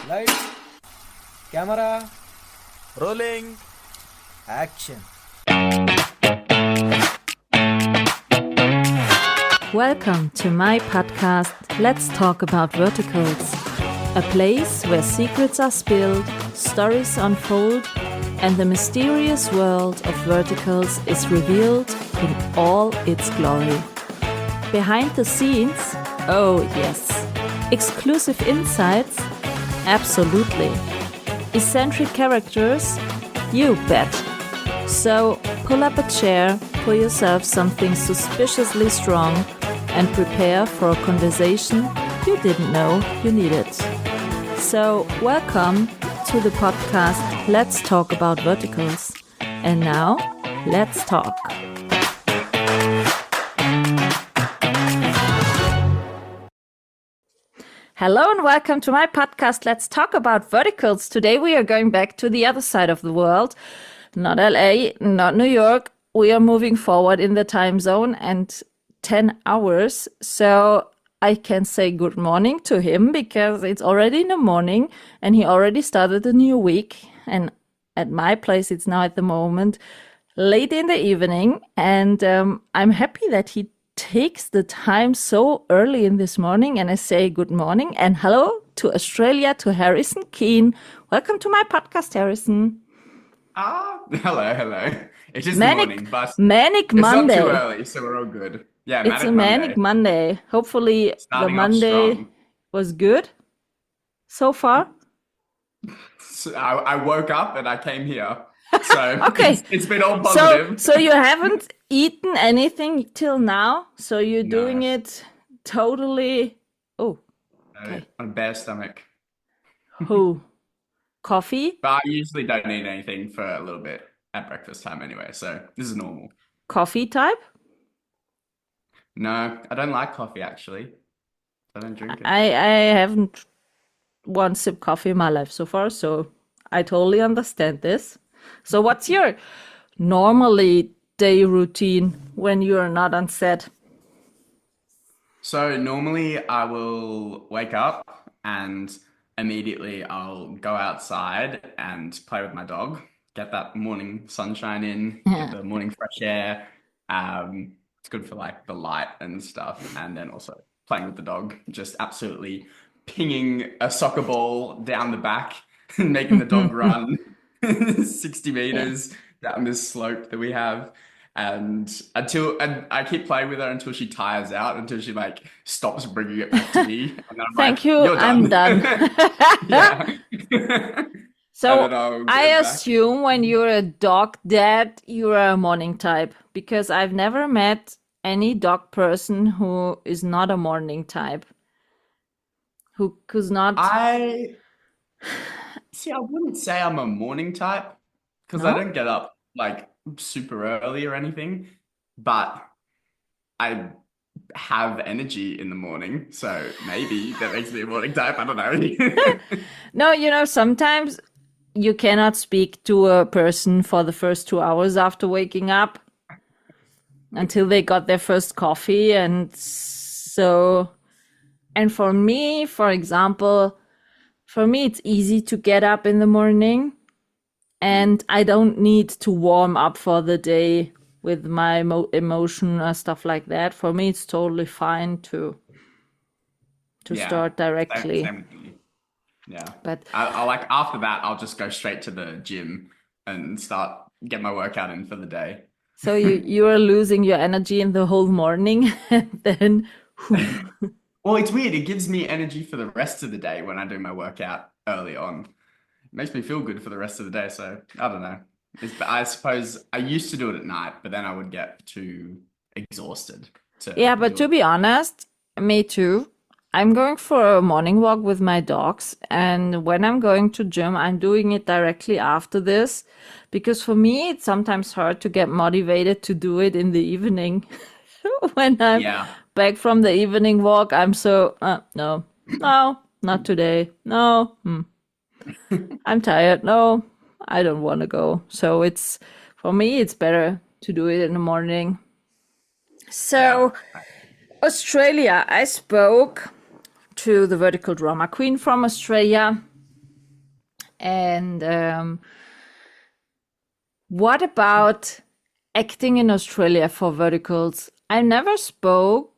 Lights, camera, Rolling. action. Welcome to my podcast, Let's Talk About Verticals, a place where secrets are spilled, stories unfold, and the mysterious world of verticals is revealed in all its glory. Behind the scenes, oh yes. Exclusive insights, absolutely. Eccentric characters, you bet. So pull up a chair, pour yourself something suspiciously strong, and prepare for a conversation you didn't know you needed. So welcome to the podcast Let's Talk About Verticals. And now, let's talk. Hello and welcome to my podcast Let's Talk About Verticals. Today we are going back to the other side of the world. Not LA, not New York. We are moving forward in the time zone and 10 hours. So I can say good morning to him because it's already in the morning and he already started a new week. And at my place, it's now at the moment late in the evening. And I'm happy that he takes the time so early in this morning. And I say good morning and hello to Australia, to Harrison Keane. Welcome to my podcast, Harrison. Hello. It is Manic, the morning, but manic it's Monday. not too early, so we're all good. Yeah, It's a manic Monday. Hopefully the Starting off Monday strong. was good so far. So I woke up and I came here, so Okay. it's been all positive. So you haven't eaten anything till now. So you're No. doing it totally. Oh, okay. On a bare stomach. Who? Coffee? But I usually don't eat anything for a little bit at breakfast time anyway, so this is normal. Coffee type? No, I don't like coffee actually. I don't drink it. I haven't one sip coffee in my life so far, so I totally understand this. So what's your normally day routine when you're not on set? So normally I will wake up and immediately I'll go outside and play with my dog, get that morning sunshine in, get the morning fresh air. It's good for like the light and stuff. And then also playing with the dog, just absolutely pinging a soccer ball down the back and making the dog run 60 meters down this slope that we have. And I keep playing with her until she tires out, until she like stops bringing it back to me. And then I'm Thank like, you, "You're I'm done." Yeah. So And then I'll I get back. assume when you're a dog dad, you're a morning type because I've never met any dog person who is not a morning type, who's not. I wouldn't say I'm a morning type because I No? don't get up like super early or anything, but I have energy in the morning, so maybe that makes me a morning type. I don't know. No, sometimes you cannot speak to a person for the first 2 hours after waking up until they got their first coffee. And for me, for example, it's easy to get up in the morning and I don't need to warm up for the day with my emotion or stuff like that. For me, it's totally fine to Yeah, start directly. same with me. Yeah. But I like after that, I'll just go straight to the gym and get my workout in for the day. so you are losing your energy in the whole morning and then Well, it's weird. It gives me energy for the rest of the day when I do my workout early on. It makes me feel good for the rest of the day. So I don't know. I suppose I used to do it at night, but then I would get too exhausted to yeah, but do to it. be honest, me too. I'm going for a morning walk with my dogs, and when I'm going to gym, I'm doing it directly after this because for me it's sometimes hard to get motivated to do it in the evening. When I'm Yeah. back from the evening walk, I'm so no, not today. No, I'm tired. No, I don't want to go. So for me, it's better to do it in the morning. So Australia, I spoke to the vertical drama queen from Australia. And what about acting in Australia for verticals? I never spoke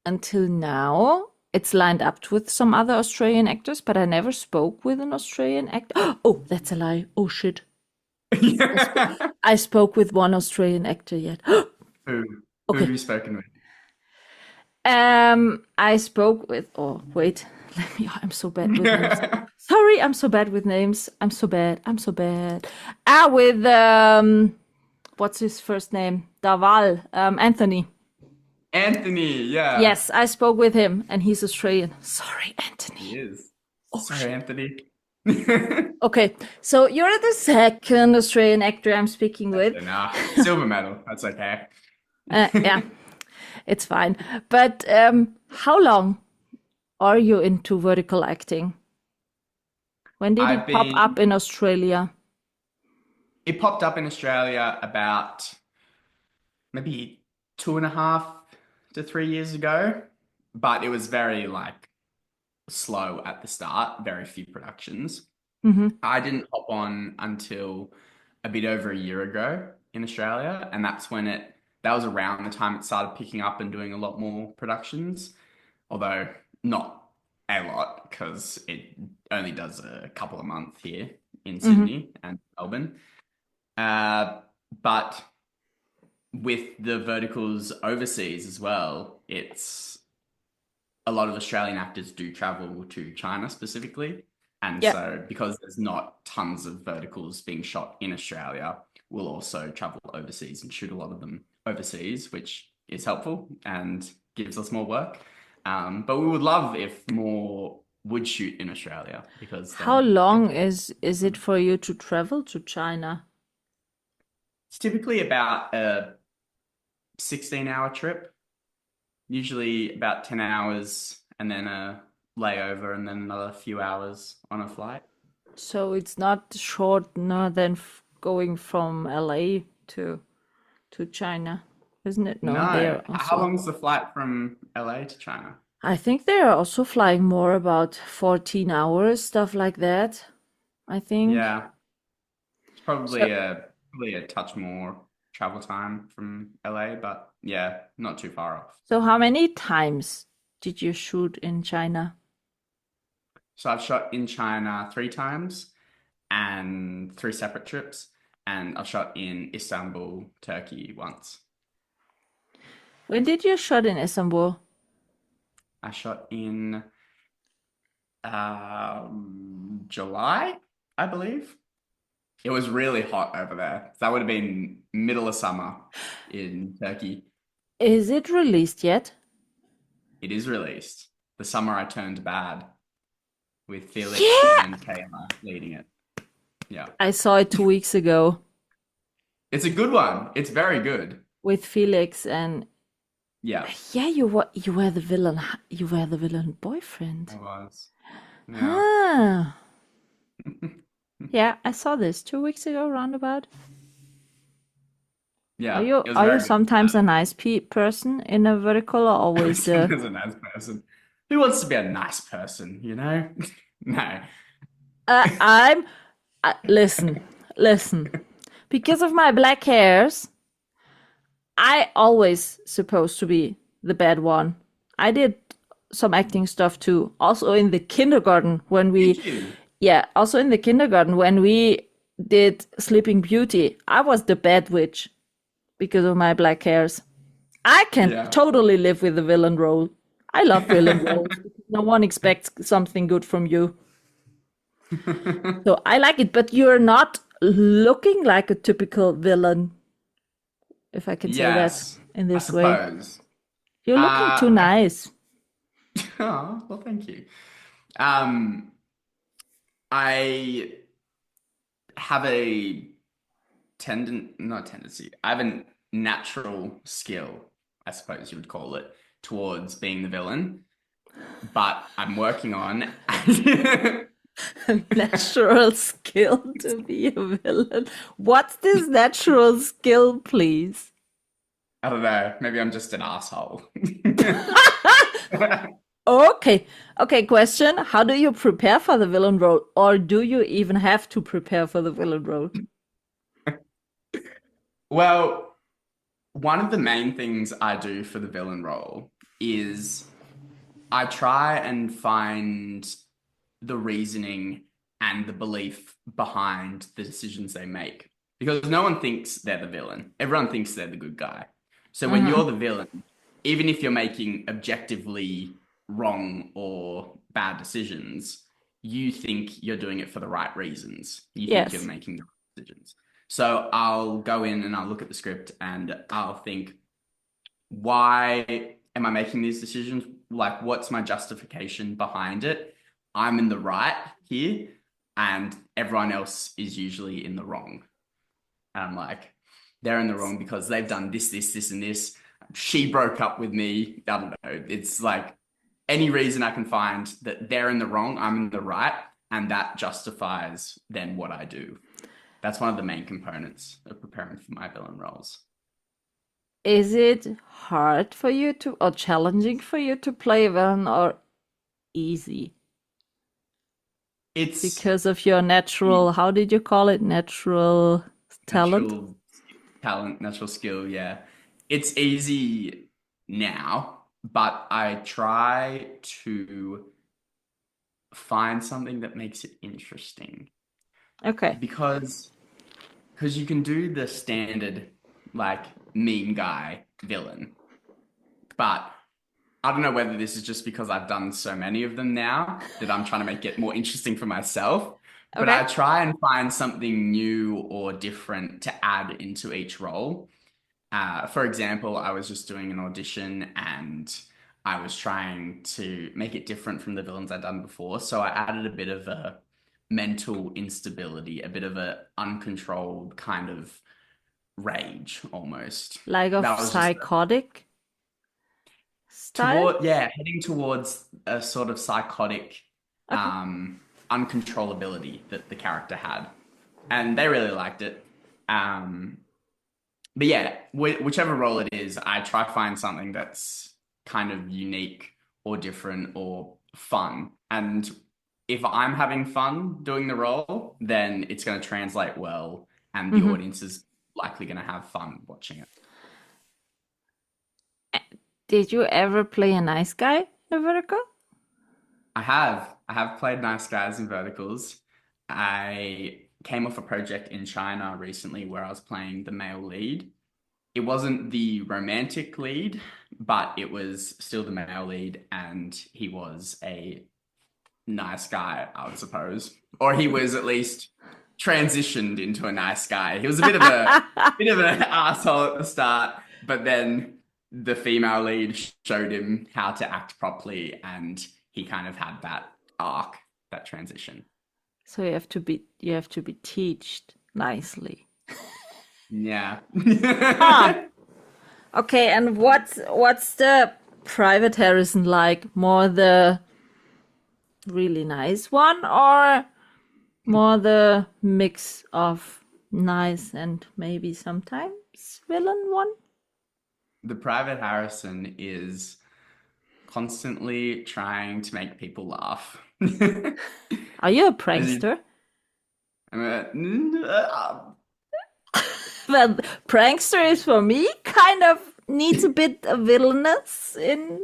until now. It's lined up with some other Australian actors, but I never spoke with an Australian actor. Oh, that's a lie. Oh, shit. I spoke with one Australian actor yet. Who Okay. have you spoken with? I spoke with. Oh, wait. Let me. I'm so bad with names. Sorry, I'm so bad with names. I'm so bad. With what's his first name? Daval. Anthony. Anthony, yeah. Yes, I spoke with him, and he's Australian. Sorry, Anthony. He is. Oh, Sorry, Anthony. Okay, so you're the second Australian actor I'm speaking with. Nah, silver medal. That's okay. Yeah, it's fine. But how long are you into vertical acting? When did it pop up in Australia? It popped up in Australia about maybe 2.5 to 3 years ago, but it was very slow at the start, very few productions. I didn't hop on until a bit over a year ago in Australia, and that was around the time it started picking up and doing a lot more productions, although not a lot because it only does a couple a month here in Sydney and Melbourne. But with the verticals overseas as well, it's a lot of Australian actors do travel to China specifically. And so because there's not tons of verticals being shot in Australia, we'll also travel overseas and shoot a lot of them overseas, which is helpful and gives us more work. But we would love if more would shoot in Australia because how long is it for you to travel to China? It's typically about a 16-hour trip, usually about 10 hours and then a layover and then another few hours on a flight. So it's not shorter than going from LA to China, isn't it? No, How long's the flight from LA to China? I think they're also flying more, about 14 hours, stuff like that. I think. Yeah, it's probably a touch more travel time from LA, but yeah, not too far off. So how many times did you shoot in China? So I've shot in China 3 times and 3 separate trips, and I've shot in Istanbul, Turkey once. When did you shoot in Istanbul? I shot in July, I believe. It was really hot over there. That would have been middle of summer in Turkey. Is it released yet? It is released. The Summer I Turned Bad with Felix and Kayla leading it. Yeah. I saw it 2 weeks ago. It's a good one. It's very good. With Felix and yeah, you were the villain. You were the villain boyfriend. I was. Yeah. Ah. Yeah, I saw this 2 weeks ago, roundabout. Yeah. Are you sometimes a nice person in a vertical, or always a nice person? Who wants to be a nice person, you know? No. Listen. Because of my black hairs, I always supposed to be the bad one. I did some acting stuff too. Also in the kindergarten when also in the kindergarten when we did Sleeping Beauty, I was the bad witch because of my black hairs. I can totally live with the villain role. I love villain roles. No one expects something good from you. So I like it, but you're not looking like a typical villain, if I can say that in this way. You're looking too nice. Oh, well, thank you. I have a I have a natural skill, I suppose you would call it, towards being the villain, but I'm working on a natural skill to be a villain. What's this natural skill, please? I don't know. Maybe I'm just an asshole. Okay. Okay, question. How do you prepare for the villain role? Or do you even have to prepare for the villain role? Well, one of the main things I do for the villain role is I try and find the reasoning and the belief behind the decisions they make. Because no one thinks they're the villain. Everyone thinks they're the good guy. So when Mm-hmm. you're the villain, even if you're making objectively wrong or bad decisions, you think you're doing it for the right reasons. You think you're Yes. making the right decisions. So I'll go in and I'll look at the script and I'll think, why am I making these decisions? Like, what's my justification behind it? I'm in the right here, and everyone else is usually in the wrong. And I'm like, they're in the wrong because they've done this, this, this, and this. She broke up with me. I don't know. It's like any reason I can find that they're in the wrong, I'm in the right, and that justifies then what I do. That's one of the main components of preparing for my villain roles. Is it hard for you to, or challenging for you to play a villain, or easy? It's Because of your natural, how did you call it? Natural talent? natural talent, natural skill, yeah. It's easy now, but I try to find something that makes it interesting Okay. because you can do the standard like mean guy villain, but I don't know whether this is just because I've done so many of them now that I'm trying to make it more interesting for myself. But Okay. I try and find something new or different to add into each role. For example, I was just doing an audition and I was trying to make it different from the villains I'd done before. So I added a bit of a mental instability, a bit of a uncontrolled kind of rage almost. Like of That was just psychotic style? heading towards a sort of psychotic Okay. uncontrollability that the character had. And they really liked it. Um, but yeah, whichever role it is, I try to find something that's kind of unique or different or fun. And if I'm having fun doing the role, then it's going to translate well, and the Hmm. audience is likely going to have fun watching it. Did you ever play a nice guy in a vertical? I have. I have played Nice Guys in Verticals. I came off a project in China recently where I was playing the male lead. It wasn't the romantic lead, but it was still the male lead, and he was a nice guy, I would suppose. Or he was at least transitioned into a nice guy. He was a bit of an asshole at the start, but then the female lead showed him how to act properly, and he kind of had that arc, that transition. So you have to be teached nicely. Yeah. Ah, okay. And what's the Private Harrison like? More the really nice one, or more the mix of nice and maybe sometimes villain one? The Private Harrison is constantly trying to make people laugh. Are you a As you- prankster? I'm a- Well, prankster is for me kind of needs a bit of villainous in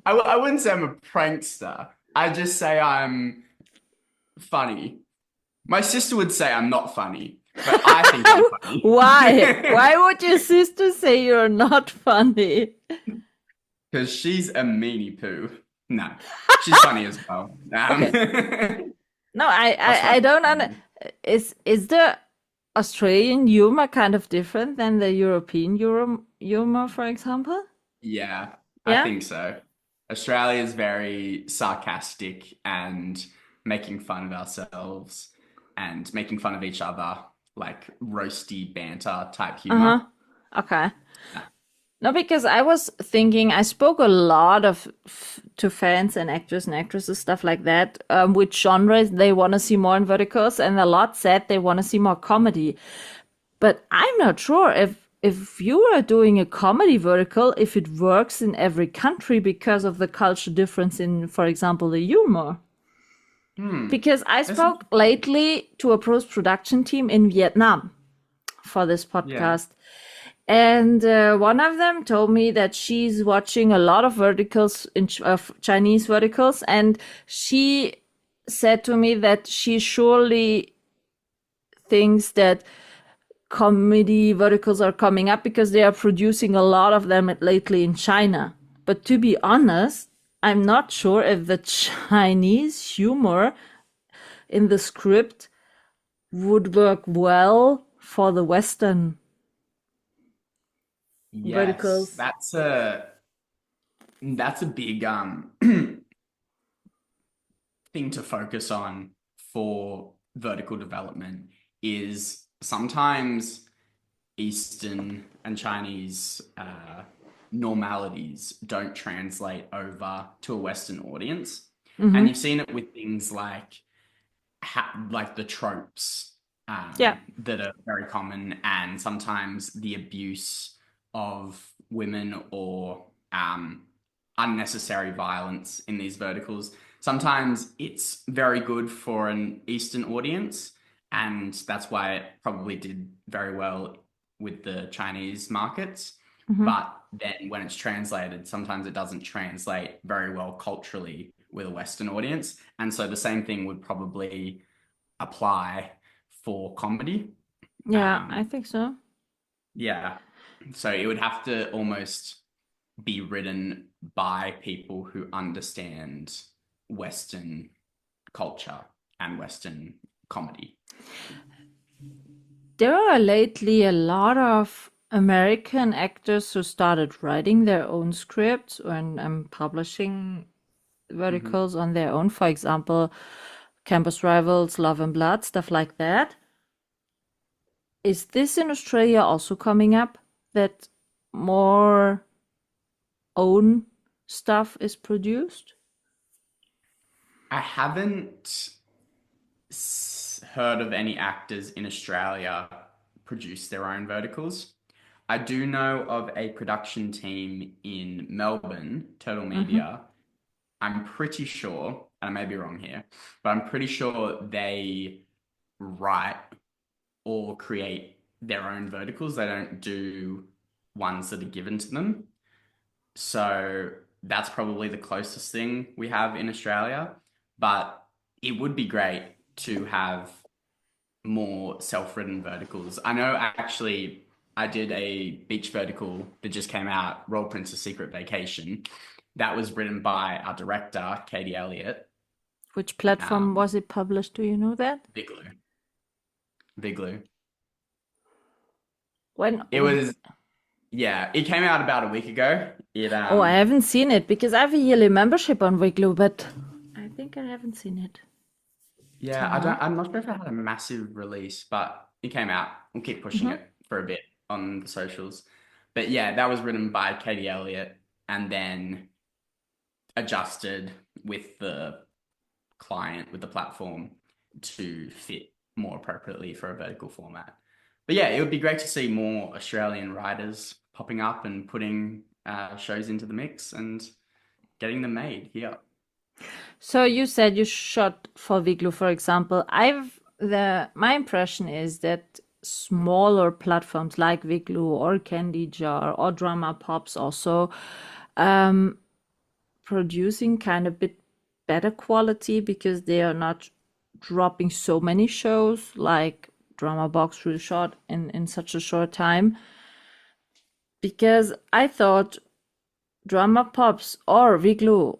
I wouldn't say I'm a prankster. I just say I'm funny. My sister would say I'm not funny, but I think I'm funny. Why? Why would your sister say you're not funny? Because she's a meanie poo. No, she's funny as well. No, That's I right. don't under is the Australian humor kind of different than the European humor, for example? Yeah, I Yeah? think so. Australia is very sarcastic and making fun of ourselves and making fun of each other, like roasty banter type Uh-huh. humor. Okay. No, because I was thinking, I spoke a lot to fans and actors and actresses, stuff like that, which genres they want to see more in verticals, and a lot said they want to see more comedy. But I'm not sure if you are doing a comedy vertical, if it works in every country because of the culture difference in, for example, the humor. Because I That's- spoke lately to a post-production team in Vietnam for this yeah. podcast. And one of them told me that she's watching a lot of verticals, of Chinese verticals. And she said to me that she surely thinks that comedy verticals are coming up because they are producing a lot of them lately in China. But to be honest, I'm not sure if the Chinese humor in the script would work well for the Western Yes, verticals. that's a big thing to focus on for vertical development is sometimes Eastern and Chinese normalities don't translate over to a Western audience. And you've seen it with things like like the tropes Yeah. that are very common, and sometimes the abuse of women or unnecessary violence in these verticals. Sometimes it's very good for an Eastern audience, and that's why it probably did very well with the Chinese markets. But then when it's translated, sometimes it doesn't translate very well culturally with a Western audience. And so the same thing would probably apply for comedy. Yeah, I think so. Yeah. So it would have to almost be written by people who understand Western culture and Western comedy. There are lately a lot of American actors who started writing their own scripts and publishing verticals on their own. For example, Campus Rivals, Love and Blood, stuff like that. Is this in Australia also coming up, that more own stuff is produced? I haven't heard of any actors in Australia produce their own verticals. I do know of a production team in Melbourne, Turtle Media. I'm pretty sure, and I may be wrong here, but I'm pretty sure they write or create their own verticals. They don't do ones that are given to them. So that's probably the closest thing we have in Australia. But it would be great to have more self-written verticals. I know actually I did a beach vertical that just came out, Royal Princess Secret Vacation. That was written by our director, Katie Elliott. Which platform was it published? Do you know that? Vigloo. Vigloo. When? It was, yeah, it came out about a week ago. Oh, I haven't seen it because I have a yearly membership on Wigloo, but I think I haven't seen it. Yeah, I'm not sure if it had a massive release, but it came out. We'll keep pushing it for a bit on the socials. But yeah, that was written by Katie Elliott and then adjusted with the client, with the platform to fit more appropriately for a vertical format. But yeah, it would be great to see more Australian writers popping up and putting shows into the mix and getting them made here. So you said you shot for Wigloo, for example. My impression is that smaller platforms like Wigloo or Candy Jar or Drama Pops also producing kind of bit better quality because they are not dropping so many shows like Drama Box really shot in such a short time. Because I thought Drama Pops or Wigloo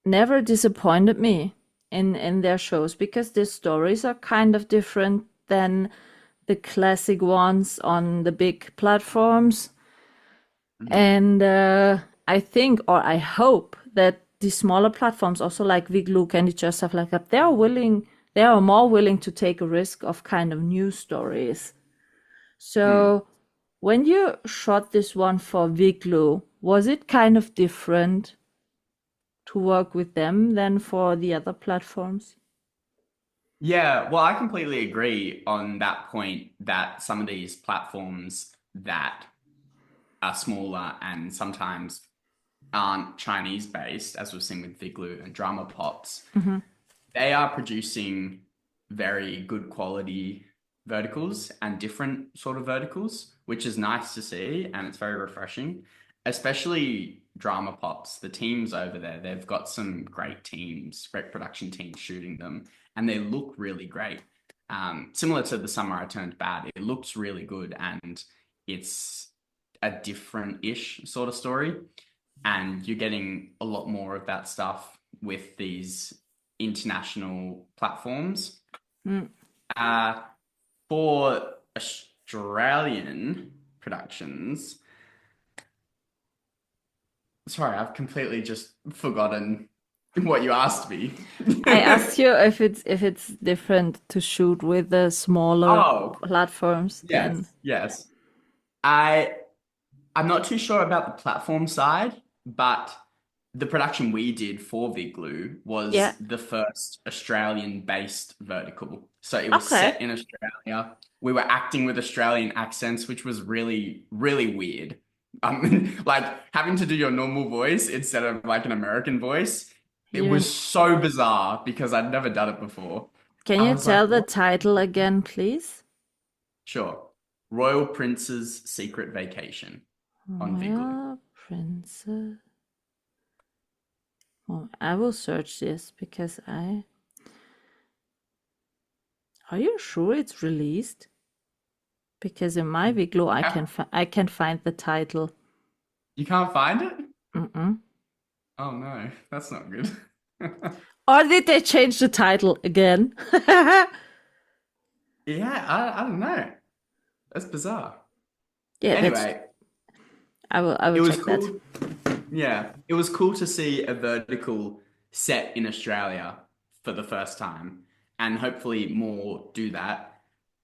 never disappointed me in their shows because their stories are kind of different than the classic ones on the big platforms. And I think, or I hope, that the smaller platforms, also like Wigloo, Candy Crush, stuff like that, they are more willing to take a risk of kind of new stories. So when you shot this one for Wigloo, was it kind of different to work with them than for the other platforms? Yeah, well, I completely agree on that point that some of these platforms that are smaller and sometimes aren't Chinese based, as we've seen with Viglu and Drama Pops, they are producing very good quality verticals and different sort of verticals, which is nice to see and it's very refreshing. Especially Drama Pops, the teams over there, they've got some great teams, great production teams shooting them, and they look really great. Similar to The Summer I Turned Bad, it looks really good and it's a different-ish sort of story. And you're getting a lot more of that stuff with these international platforms. For Australian productions, sorry, I've completely just forgotten what you asked me. I asked you if it's different to shoot with the smaller platforms than. Yes. I'm not too sure about the platform side, but the production we did for Viglu was the first Australian-based vertical. So it was set in Australia. We were acting with Australian accents, which was really, really weird. Like having to do your normal voice instead of like an American voice. It was so bizarre because I'd never done it before. Can you tell the title again, please? Sure. Royal Prince's Secret Vacation on Viglu. Royal Princess. Oh, I will search this because I. Are you sure it's released? Because in my Viglu, I can find the title. You can't find it? Mm-mm. Oh no, that's not good. Or did they change the title again? Yeah, I don't know. That's bizarre. Yeah. Anyway, I will check cool. Yeah, it was cool to see a vertical set in Australia for the first time, and hopefully more do that.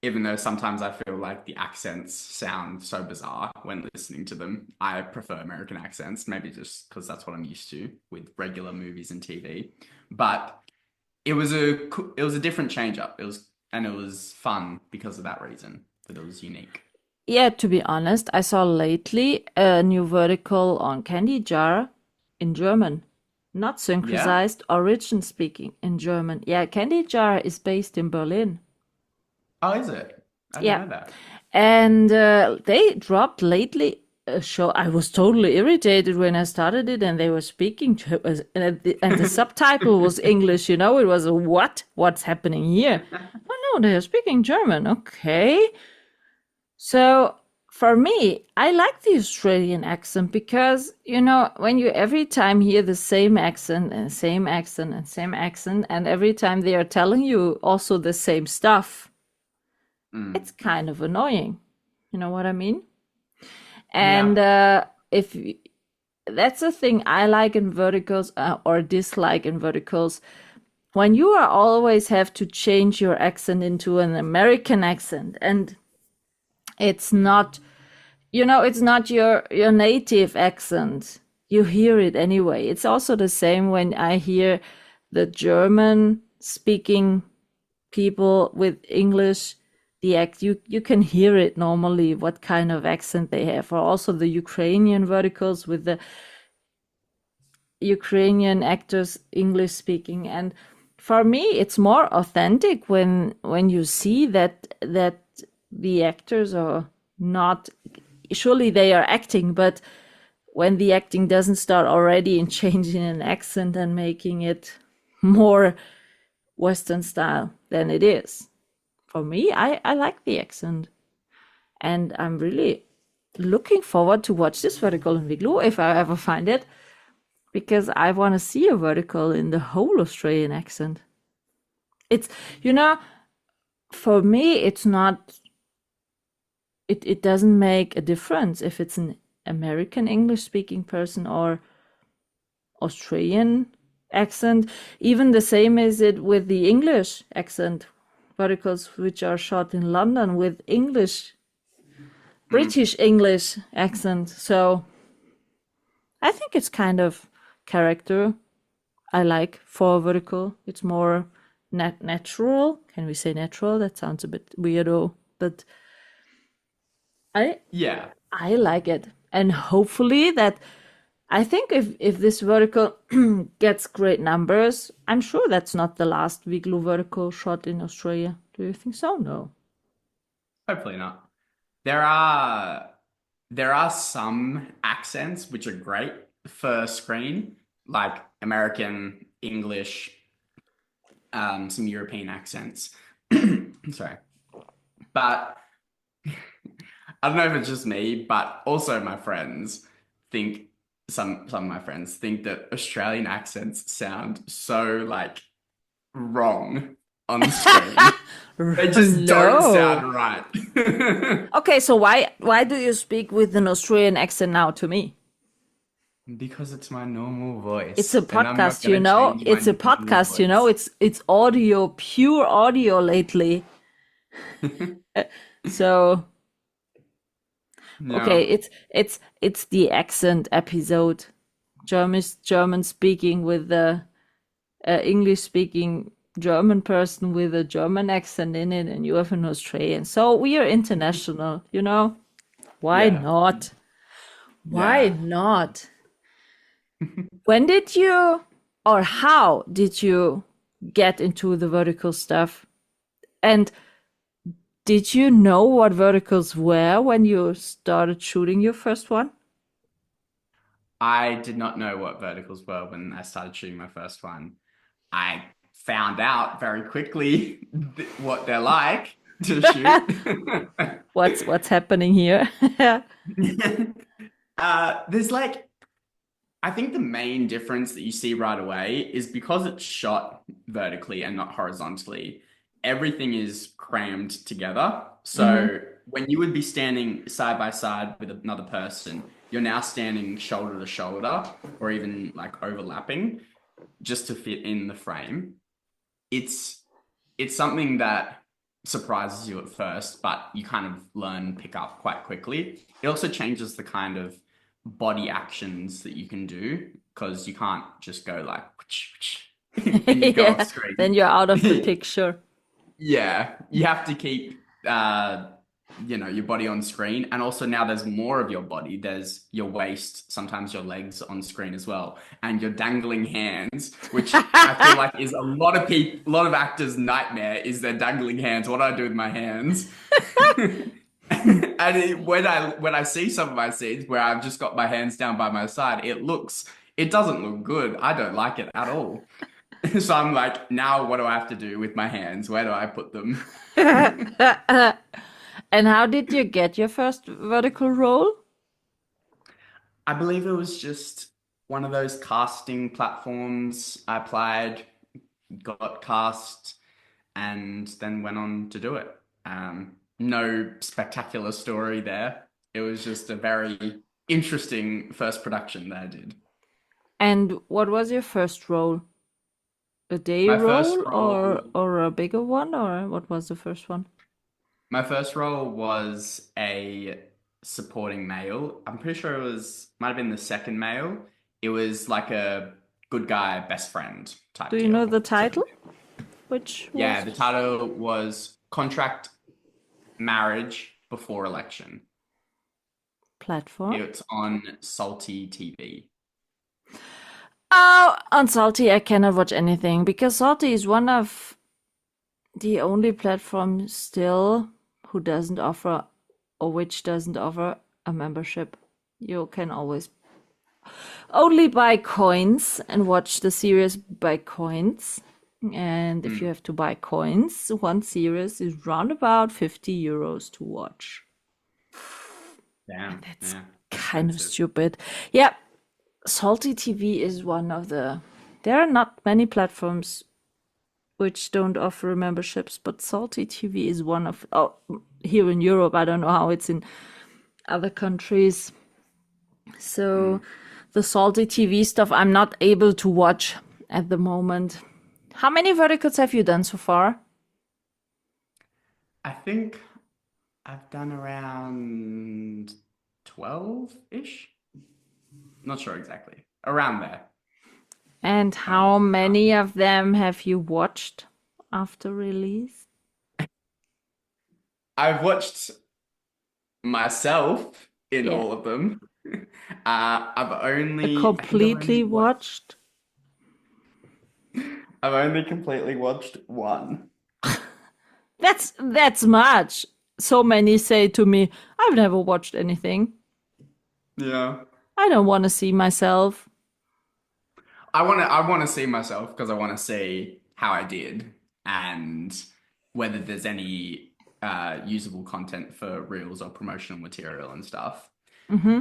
Even though sometimes I feel like the accents sound so bizarre when listening to them. I prefer American accents, maybe just because that's what I'm used to with regular movies and TV. But it was a different change up. It was fun because of that reason, that it was unique. Yeah, to be honest, I saw lately a new vertical on Candy Jar in German. Not synchronized, origin speaking in German. Yeah, Candy Jar is based in Berlin. Oh, is it? I didn't know that. And they dropped lately a show. I was totally irritated when I started it and they were speaking to us, and the subtitle was English, it was a what's happening here? Oh no, they're speaking German. Okay. So for me, I like the Australian accent because, when you every time hear the same accent and same accent and same accent, and every time they are telling you also the same stuff, it's kind of annoying. You know what I mean? And if that's the thing I like in verticals or dislike in verticals, when you are always have to change your accent into an American accent, and it's not, it's not your native accent. You hear it anyway. It's also the same when I hear the German speaking people with English. You can hear it normally, what kind of accent they have, or also the Ukrainian verticals with the Ukrainian actors English speaking. And for me, it's more authentic when you see that the actors are not, surely they are acting, but when the acting doesn't start already in changing an accent and making it more Western style than it is. For me, I like the accent, and I'm really looking forward to watch this vertical in Viglu if I ever find it, because I want to see a vertical in the whole Australian accent. It's, for me, it's not, it doesn't make a difference if it's an American English speaking person or Australian accent. Even the same is it with the English accent verticals, which are shot in London with British English accent. So I think it's kind of character I like for a vertical. It's more natural. Can we say natural? That sounds a bit weirdo, but I Yeah. I like it. And hopefully that I think if this vertical gets great numbers, I'm sure that's not the last Weiglo vertical shot in Australia. Do you think so? No. Hopefully not. There are there are some accents which are great for screen, like American, English, some European accents. Sorry. But I don't know if it's just me, but also my friends think some of my friends think that Australian accents sound so like wrong on screen. They just don't No. sound right. Okay, so why do you speak with an Australian accent now to me? Because it's my normal It's a voice, and I'm not podcast, you gonna know. change my It's a normal podcast, you know. voice. It's audio, pure audio lately. So okay, No. it's the accent episode. German speaking with the English speaking German person with a German accent in it, and you have an Australian. So we are international, you know? Why Yeah. not? Why Yeah. not? When did you, or how did you get into the vertical stuff? And did you know what verticals were when you started shooting your first one? I did not know what verticals were when I started shooting my first one. I found out very quickly what they're like to shoot. What's happening here? There's like, I think the main difference that you see right away is because it's shot vertically and not horizontally, everything is crammed together. Hmm. So when you would be standing side by side with another person, you're now standing shoulder to shoulder or even like overlapping just to fit in the frame. It's it's something that surprises you at first, but you kind of learn, pick up quite quickly. It also changes the kind of body actions that you can do because you can't just go like and you go off Yeah, then screen. you're out of the picture. Yeah, you have to keep your body on screen, and also now there's more of your body. There's your waist, sometimes your legs on screen as well, and your dangling hands, which I feel like is a lot of actors' nightmare is their dangling hands. What do I do with my hands? When I see some of my scenes where I've just got my hands down by my side, it doesn't look good. I don't like it at all. So I'm like, now what do I have to do with my hands? Where do I put them? And how did you get your first vertical role? I believe it was just one of those casting platforms. I applied, got cast, and then went on to do it. No spectacular story there. It was just a very interesting first production that I did. And what was your first role? A day My first role role, or a bigger one, or what was the first one? my first role was a supporting male. I'm pretty sure might have been the second male. It was like a good guy, best friend Do type you know deal. the So title? Which yeah, was the title was Contract Marriage Before Election. platform? It's on Salty TV. Oh, on Salty I cannot watch anything because Salty is one of the only platform still who doesn't offer or which doesn't offer a membership. You can always only buy coins and watch the series by coins. And if you Hmm. have to buy coins, one series is round about 50 euros to watch. Damn, That's yeah, kind of expensive. stupid. Yeah, Salty TV is one of the. There are not many platforms which don't offer memberships, but Salty TV is one of. Oh, here in Europe, I don't know how it's in other countries. So Hmm. the Salty TV stuff I'm not able to watch at the moment. How many verticals have you done so far? I think I've done around 12-ish. Not sure exactly. Around there. And Um, how many of them have you watched after release? I've watched myself in Yeah. all of them. I've only, I think Completely watched. I've only completely watched one. That's much. So many say to me, I've never watched anything. Yeah. I don't want to see myself. I want to see myself because I want to see how I did and whether there's any usable content for reels or promotional material and stuff. Hmm.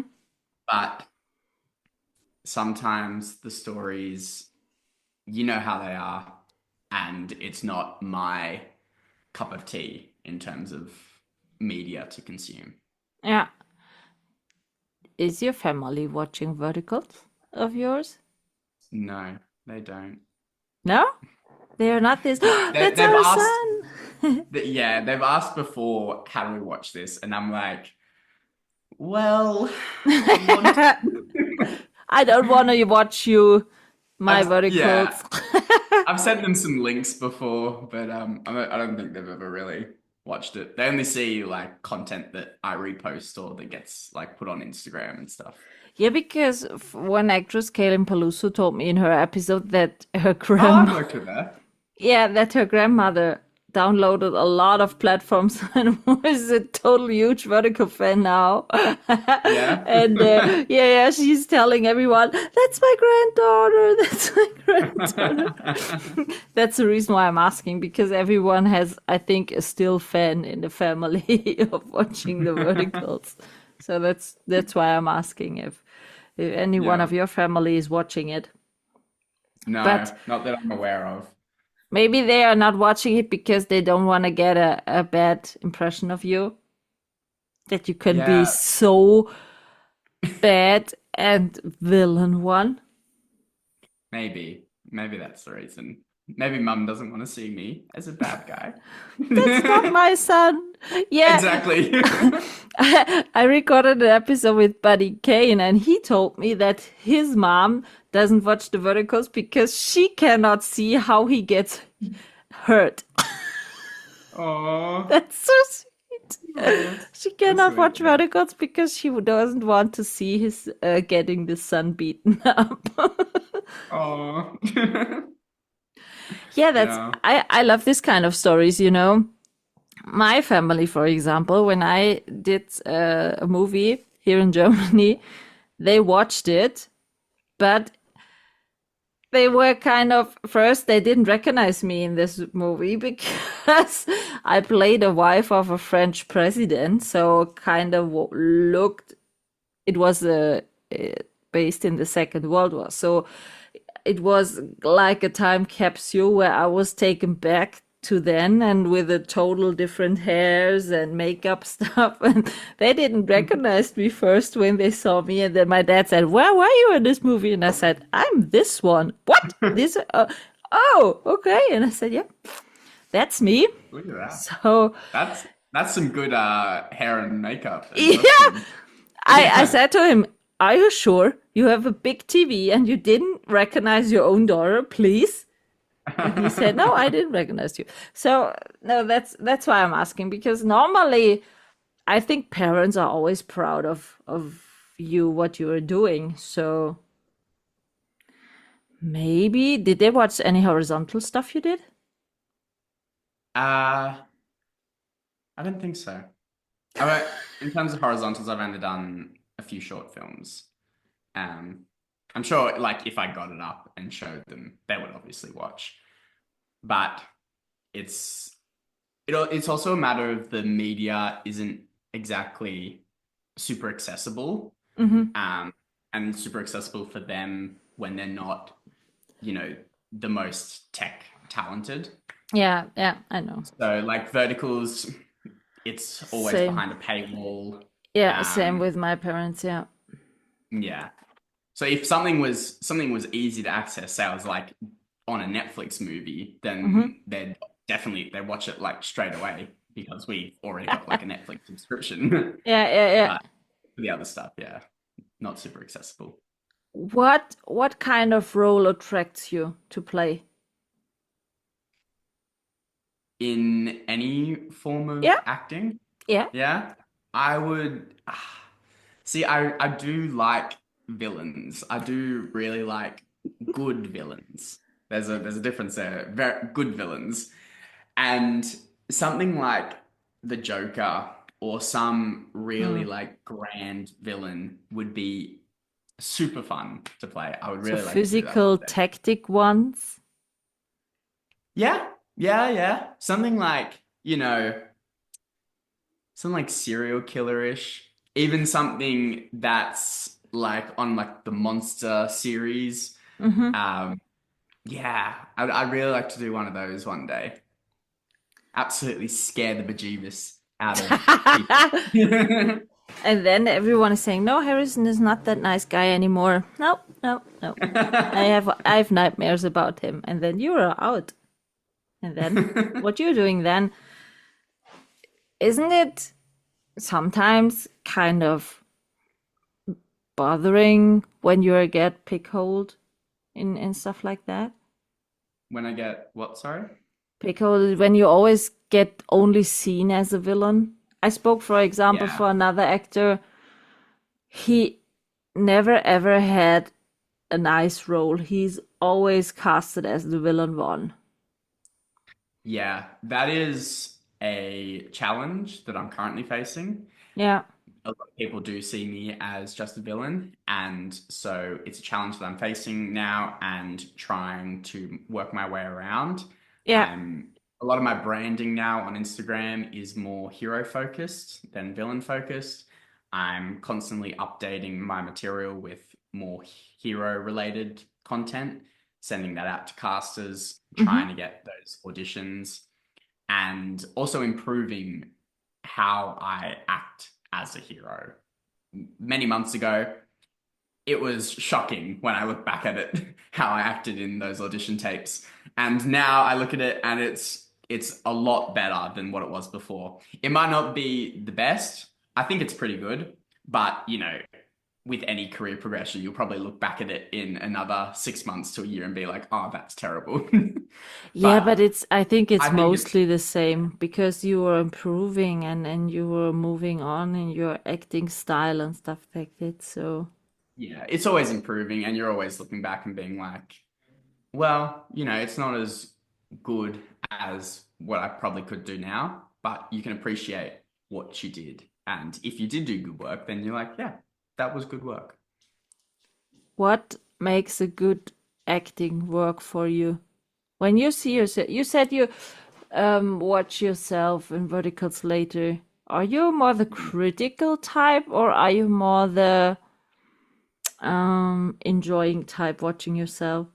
But sometimes the stories, you know how they are, and it's not my cup of tea in terms of media to consume. Yeah. Is your family watching verticals of yours? No, they don't. No? They are not this. That's They've our asked, son. yeah, they've asked before, how do we watch this? And I'm like, well, I want I don't want to watch you, my yeah, verticals. I've sent them some links before, but I don't think they've ever really watched it. They only see like content that I repost or that gets like put on Instagram and stuff. Yeah, because one actress, Kaylin Paluso, told me in her episode that her Oh, I've grandma, worked with her. yeah, that her grandmother downloaded a lot of platforms and was a total huge vertical fan now. Yeah. And yeah, she's telling everyone, "That's my granddaughter. That's my granddaughter." That's the reason why I'm asking, because everyone has, I think, a still fan in the family of watching the verticals. So that's why I'm asking if any one Yeah. of your family is watching it. No, But not that I'm aware of. maybe they are not watching it because they don't want to get a bad impression of you. That you can be Yeah, so bad and villain one. maybe. Maybe that's the reason. Maybe mum doesn't want to see me as a bad guy. That's not my son. Yeah, Exactly. I recorded an episode with Buddy Kane, and he told me that his mom doesn't watch the verticals because she cannot see how he gets hurt. Oh, That's so sweet. that's She that's cannot sweet. watch Yeah. verticals because she doesn't want to see his getting the sun beaten up. Oh. Yeah, that's Yeah. I love this kind of stories, you know. My family, for example, when I did a movie here in Germany, they watched it, but they were kind of first they didn't recognize me in this movie because I played a wife of a French president, so kind of looked it was based in the Second World War. So it was like a time capsule where I was taken back to then and with a total different hairs and makeup stuff. And they didn't recognize me first when they saw me. And then my dad said, "Where were you in this movie?" And I said, "I'm this one." "What? This? Oh, okay." And I said, "Yeah, that's me." Look at that. So That's some good hair and makeup and yeah, costume. I Yeah. said to him, "Are you sure you have a big TV and you didn't recognize your own daughter, please?" And he said, "No, I didn't recognize you." So no, that's why I'm asking, because normally I think parents are always proud of you, what you are doing. So maybe did they watch any horizontal stuff you did? Uh, I don't think so. In terms of horizontals, I've only done a few short films. Um, I'm sure, like, if I got it up and showed them, they would obviously watch. But it's it's also a matter of the media isn't exactly super accessible, Mm-hmm. and super accessible for them when they're not, the most tech talented. Yeah, yeah, I know. So, like verticals, it's always Same. behind a paywall. Yeah, same Um, with my parents. Yeah. yeah. So if something was easy to access, say I was like on a Netflix movie, Mm-hmm. then they'd watch it like straight away because we've already got like a Netflix subscription. Yeah, yeah, yeah. But for the other stuff, yeah, not super accessible. What kind of role attracts you to play? In any form of Yeah, acting, yeah. yeah. I would see. I do like villains. I do really like good villains. There's a difference there. Very good villains, and something like the Joker or some really Mm. like grand villain would be super fun to play. I would So really like to do that one physical day. tactic ones. Yeah, yeah. Something like, something like serial killer-ish. Even something that's like on like the monster series. Hmm. Um, yeah, I'd really like to do one of those one day. Absolutely scare the bejeebus out of people. And then everyone is saying, "No, Harrison is not that nice guy anymore." No, no, no. I have nightmares about him. And then you're out. And then what you're doing then, isn't it sometimes kind of bothering when you get pickholed in stuff like that? When I get what, sorry? Pickholed when you always get only seen as a villain. I spoke, for example, Yeah. for another actor. He never ever had a nice role. He's always casted as the villain one. Yeah, that is a challenge that I'm currently facing. Yeah, A lot of people do see me as just a villain, and so it's a challenge that I'm facing now and trying to work my way around. yeah. I'm A lot of my branding now on Instagram is more hero focused than villain focused. I'm constantly updating my material with more hero related content, sending that out to casters, trying Hmm. to get those auditions, and also improving how I act as a hero. Many months ago, it was shocking when I look back at it, how I acted in those audition tapes. And now I look at it and it's a lot better than what it was before. It might not be the best. I think it's pretty good, but with any career progression, you'll probably look back at it in another 6 months to a year and be like, oh, that's terrible. Yeah, but But I think I it's think it's mostly the same because you were improving and you were moving on in your acting style and stuff like that. So, Yeah, it's always improving, and you're always looking back and being like, well, it's not as good as what I probably could do now, but you can appreciate what you did. And if you did do good work, then you're like, yeah, that was good work. what makes a good acting work for you? When you see yourself, you said you watch yourself in verticals later. Are you more the critical type or are you more the enjoying type watching yourself?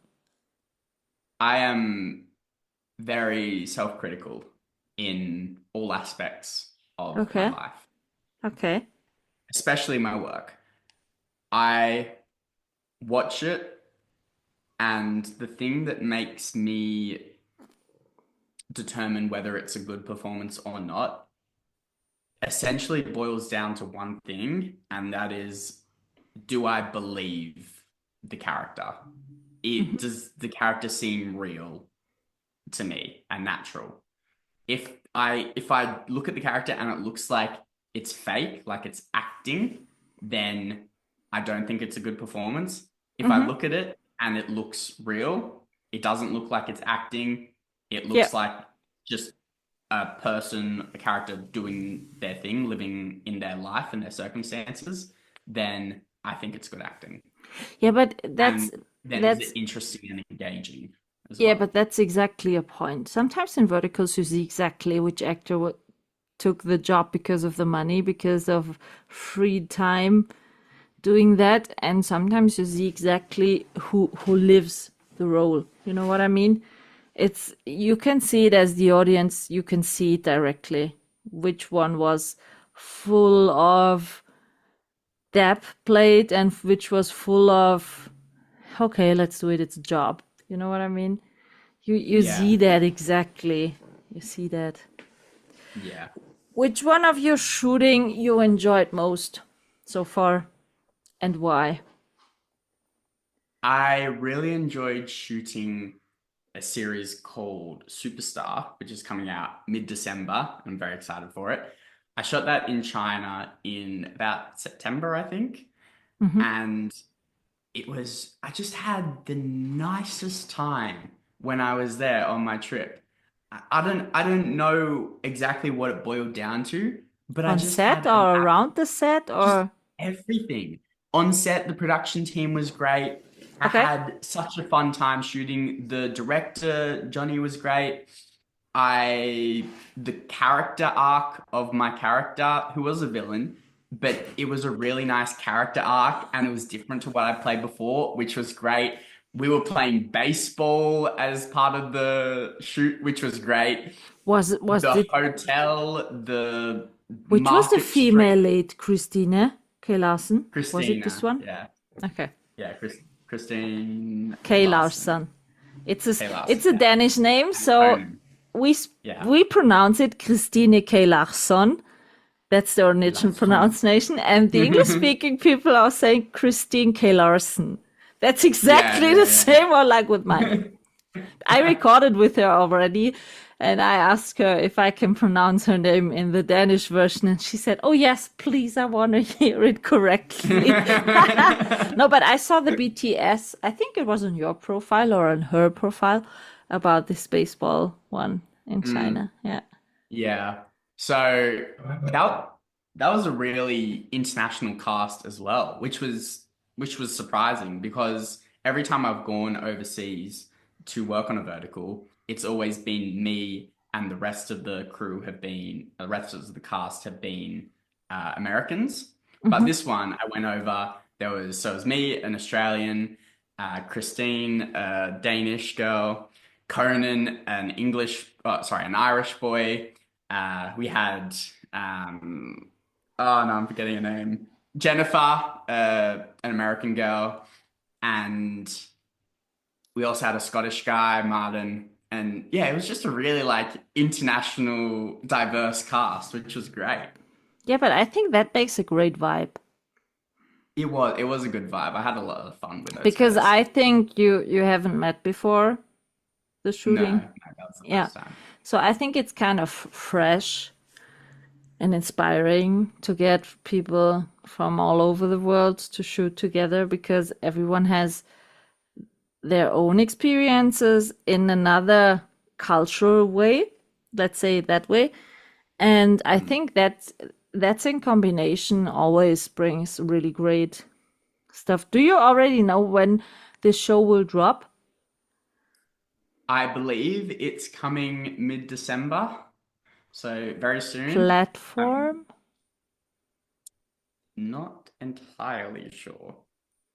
I am very self-critical in all aspects of my Okay. life, Okay. especially my work. I watch it, and the thing that makes me determine whether it's a good performance or not essentially boils down to one thing, and that is, do I believe the character? Hmm. Does the character seem real to me and natural? If I look at the character and it looks like it's fake, like it's acting, then I don't think it's a good performance. If I Hmm. look at it and it looks real, it doesn't look like it's acting. It Yeah. looks like just a person, a character doing their thing, living in their life and their circumstances, then I think it's good acting. Yeah, but And then is it that's interesting and engaging as yeah, well? but that's exactly a point. Sometimes in verticals you see exactly which actor took the job because of the money, because of free time doing that, and sometimes you see exactly who lives the role. You know what I mean? It's you can see it as the audience, you can see it directly which one was full of depth played and which was full of okay, let's do it, it's a job. You know what I mean? You Yeah, see that exactly. You see that. yeah. Which one of your shooting you enjoyed most so far and why? I really enjoyed shooting a series called Superstar, which is coming out mid-December. I'm very excited for it. I shot that in China in about September, I think. Hmm. And I just had the nicest time when I was there on my trip. I don't know exactly what it boiled down to, but I On just set had an or around the set just or everything. On set, the production team was great. I okay. had such a fun time shooting. The director, Johnny, was great. The character arc of my character, who was a villain, but it was a really nice character arc and it was different to what I played before, which was great. We were playing baseball as part of the shoot, which was great. Was The it hotel, the which was the market street, female lead, Christine K. Larsen? Was it this Christina, one? yeah. Okay. Yeah, Christine K. Larson. Larsen. It's a K. it's Larson, a yeah. Danish name, And so Conan. we Yeah. we pronounce it Christine K. Larsson. That's the original Larson. pronunciation, and the English-speaking people are saying Christine K. Larsen. That's Yeah, exactly the same, or like with mine. I recorded with her already, and I asked her if I can pronounce her name in the Danish version, and she said, "Oh yes, please, I want to hear it correctly." No, but I saw the BTS. I think it was on your profile or on her profile about this baseball one in Mm, China. Yeah. yeah. So that that was a really international cast as well, which was surprising because every time I've gone overseas to work on a vertical, it's always been me and the rest of the rest of the cast have been Americans. But Hmm. this one, I went over. So it was me, an Australian, Christine, a Danish girl, Conan, an Irish boy. We had, oh no, I'm forgetting her name. Jennifer, an American girl, and we also had a Scottish guy, Martin. And yeah, it was just a really like international, diverse cast, which was great. Yeah, but I think that makes a great vibe It was a good vibe. I had a lot of fun with those because guys. I think you haven't met before the No, shooting. no, that was the Yeah. first time. So I think it's kind of fresh and inspiring to get people from all over the world to shoot together because everyone has their own experiences in another cultural way, let's say it that way. And I Mm. think that's in combination always brings really great stuff. Do you already know when this show will drop? I believe it's coming mid-December, so very soon. Um, Platform? Not entirely sure,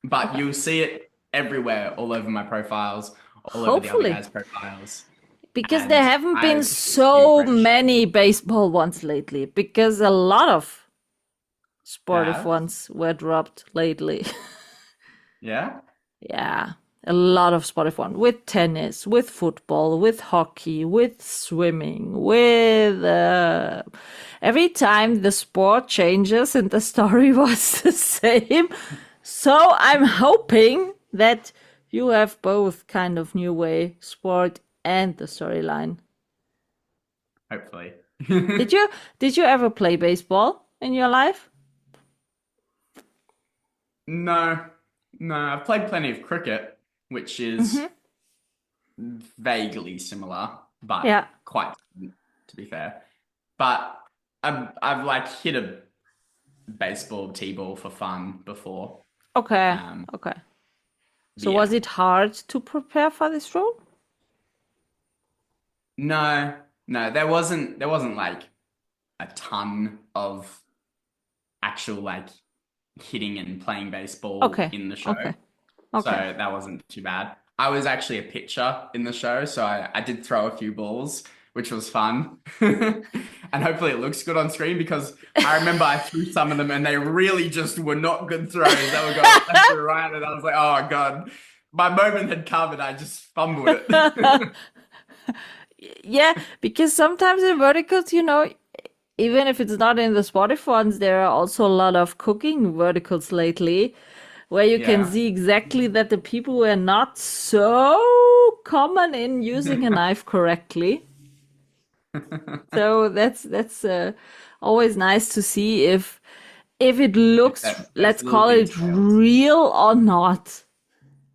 but Okay. you'll see it everywhere, all over my profiles, all over the other Hopefully. guys' profiles, Because there and haven't I been just think it's been a so great show. many baseball ones lately, because a lot of sportive Have? ones were dropped lately. Yeah? Yeah, a lot of sportive one with tennis, with football, with hockey, with swimming, with every time the sport changes and the story was the same. So I'm hoping that you have both kind of new way sport and the storyline. Hopefully. Did you did you ever play baseball in your life? No, no, I've played plenty of cricket, which is Hmm. vaguely similar, but Yeah. quite different, to be fair. But I've like hit a baseball t-ball for fun before. Okay. Um, Okay. but So was yeah. it hard to prepare for this role? No, no, there wasn't like a ton of actual like hitting and playing baseball Okay. in the show. Okay. So Okay. that wasn't too bad. I was actually a pitcher in the show, so I did throw a few balls, which was fun. And hopefully it looks good on screen because I remember I threw some of them and they really just were not good throws. They were going left or right, and I was like, oh God. My moment had come and I just fumbled it. Yeah, because sometimes in verticals, even if it's not in the sportive ones, there are also a lot of cooking verticals lately where you can Yeah. see exactly that the people were not so common in using a knife correctly. So that's always nice to see if it looks, That's let's little call it details. real or not.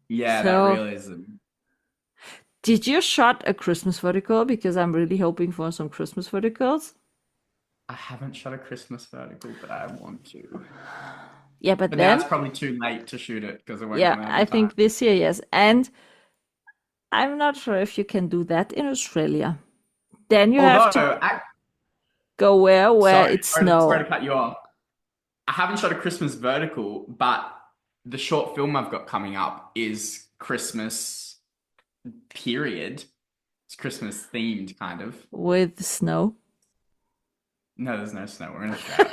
Yeah, that So, realism. did you shot a Christmas vertical? Because I'm really hoping for some Christmas verticals. I haven't shot a Christmas vertical, but I want to. Yeah, but But now then, it's probably too late to shoot it because it won't yeah, come out I in time. think this year, yes. And I'm not sure if you can do that in Australia. Then you have to Although, go where sorry, it's sorry snow. to cut you off. I haven't shot a Christmas vertical, but the short film I've got coming up is Christmas period. It's Christmas themed, kind of. With snow. No, there's no snow. We're in Australia.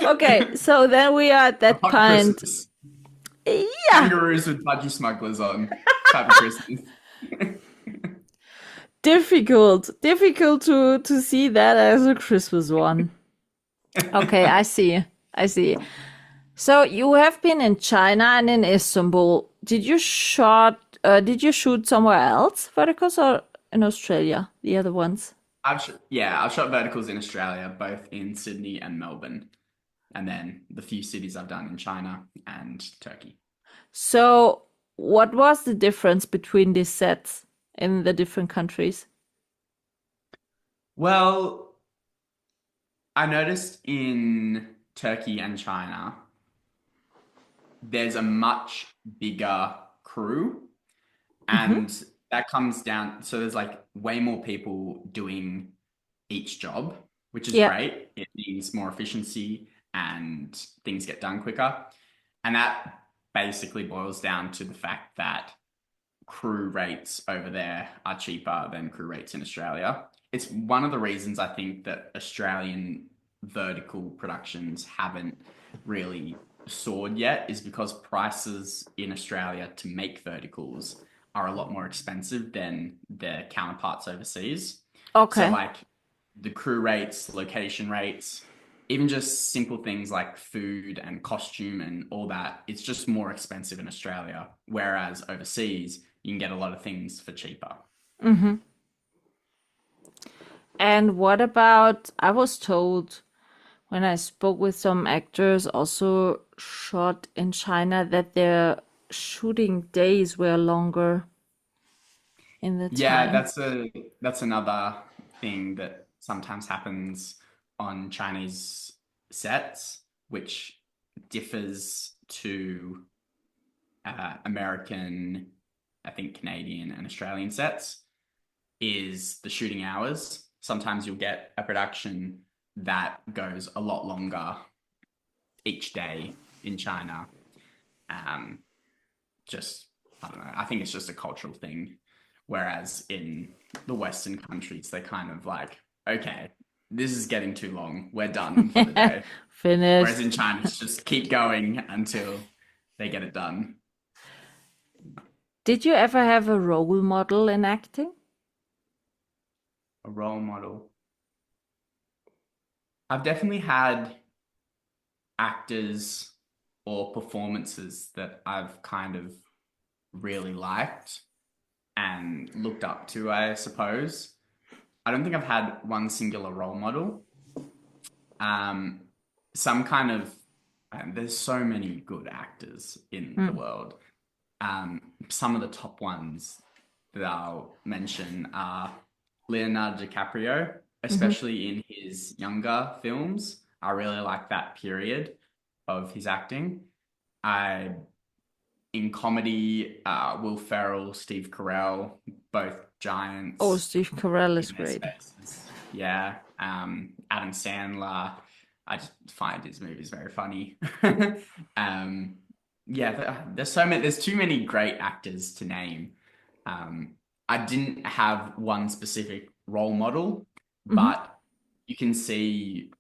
Okay, so then we are at A that hot point. Christmas. Yeah, Kangaroos with budgie smugglers on type of Christmas. difficult to see that as a Christmas one. Okay, I see. I see. So you have been in China and in Istanbul. Did you shoot somewhere else verticals or in Australia? The other ones? I've shot verticals in Australia, both in Sydney and Melbourne, and then the few cities I've done in China and Turkey. So what was the difference between these sets in the different countries? Well, I noticed in Turkey and China, there's a much bigger crew, Hmm. and that comes down, so there's like way more people doing each job, which is Yeah. great. It means more efficiency and things get done quicker. And that basically boils down to the fact that crew rates over there are cheaper than crew rates in Australia. It's one of the reasons I think that Australian vertical productions haven't really soared yet, is because prices in Australia to make verticals are a lot more expensive than their counterparts overseas. So Okay. like the crew rates, location rates, even just simple things like food and costume and all that, it's just more expensive in Australia. Whereas overseas, you can get a lot of things for cheaper. Hmm. And what about, I was told when I spoke with some actors also shot in China that their shooting days were longer in the Yeah, time. that's another thing that sometimes happens on Chinese sets, which differs to American, I think Canadian and Australian sets, is the shooting hours. Sometimes you'll get a production that goes a lot longer each day in China. Um, just, I don't know, I think it's just a cultural thing. Whereas in the Western countries, they kind of like, okay, this is getting too long. We're done for the day. Whereas Finished. in China, it's just keep going until they get it done. Did you ever have a role model in acting? A role model. I've definitely had actors or performances that I've kind of really liked and looked up to, I suppose. I don't think I've had one singular role model. Um, some kind of, there's so many good actors in the Mm. world. Some of the top ones that I'll mention are Leonardo DiCaprio, Hmm. especially in his younger films. I really like that period of his acting. I In comedy, Will Ferrell, Steve Carell, both Oh, giants Steve Carell is in their great. spaces. Yeah. Adam Sandler. I just find his movies very funny. um, yeah, there's so many. There's too many great actors to name. Um, I didn't have one specific role model, Hmm. but you can see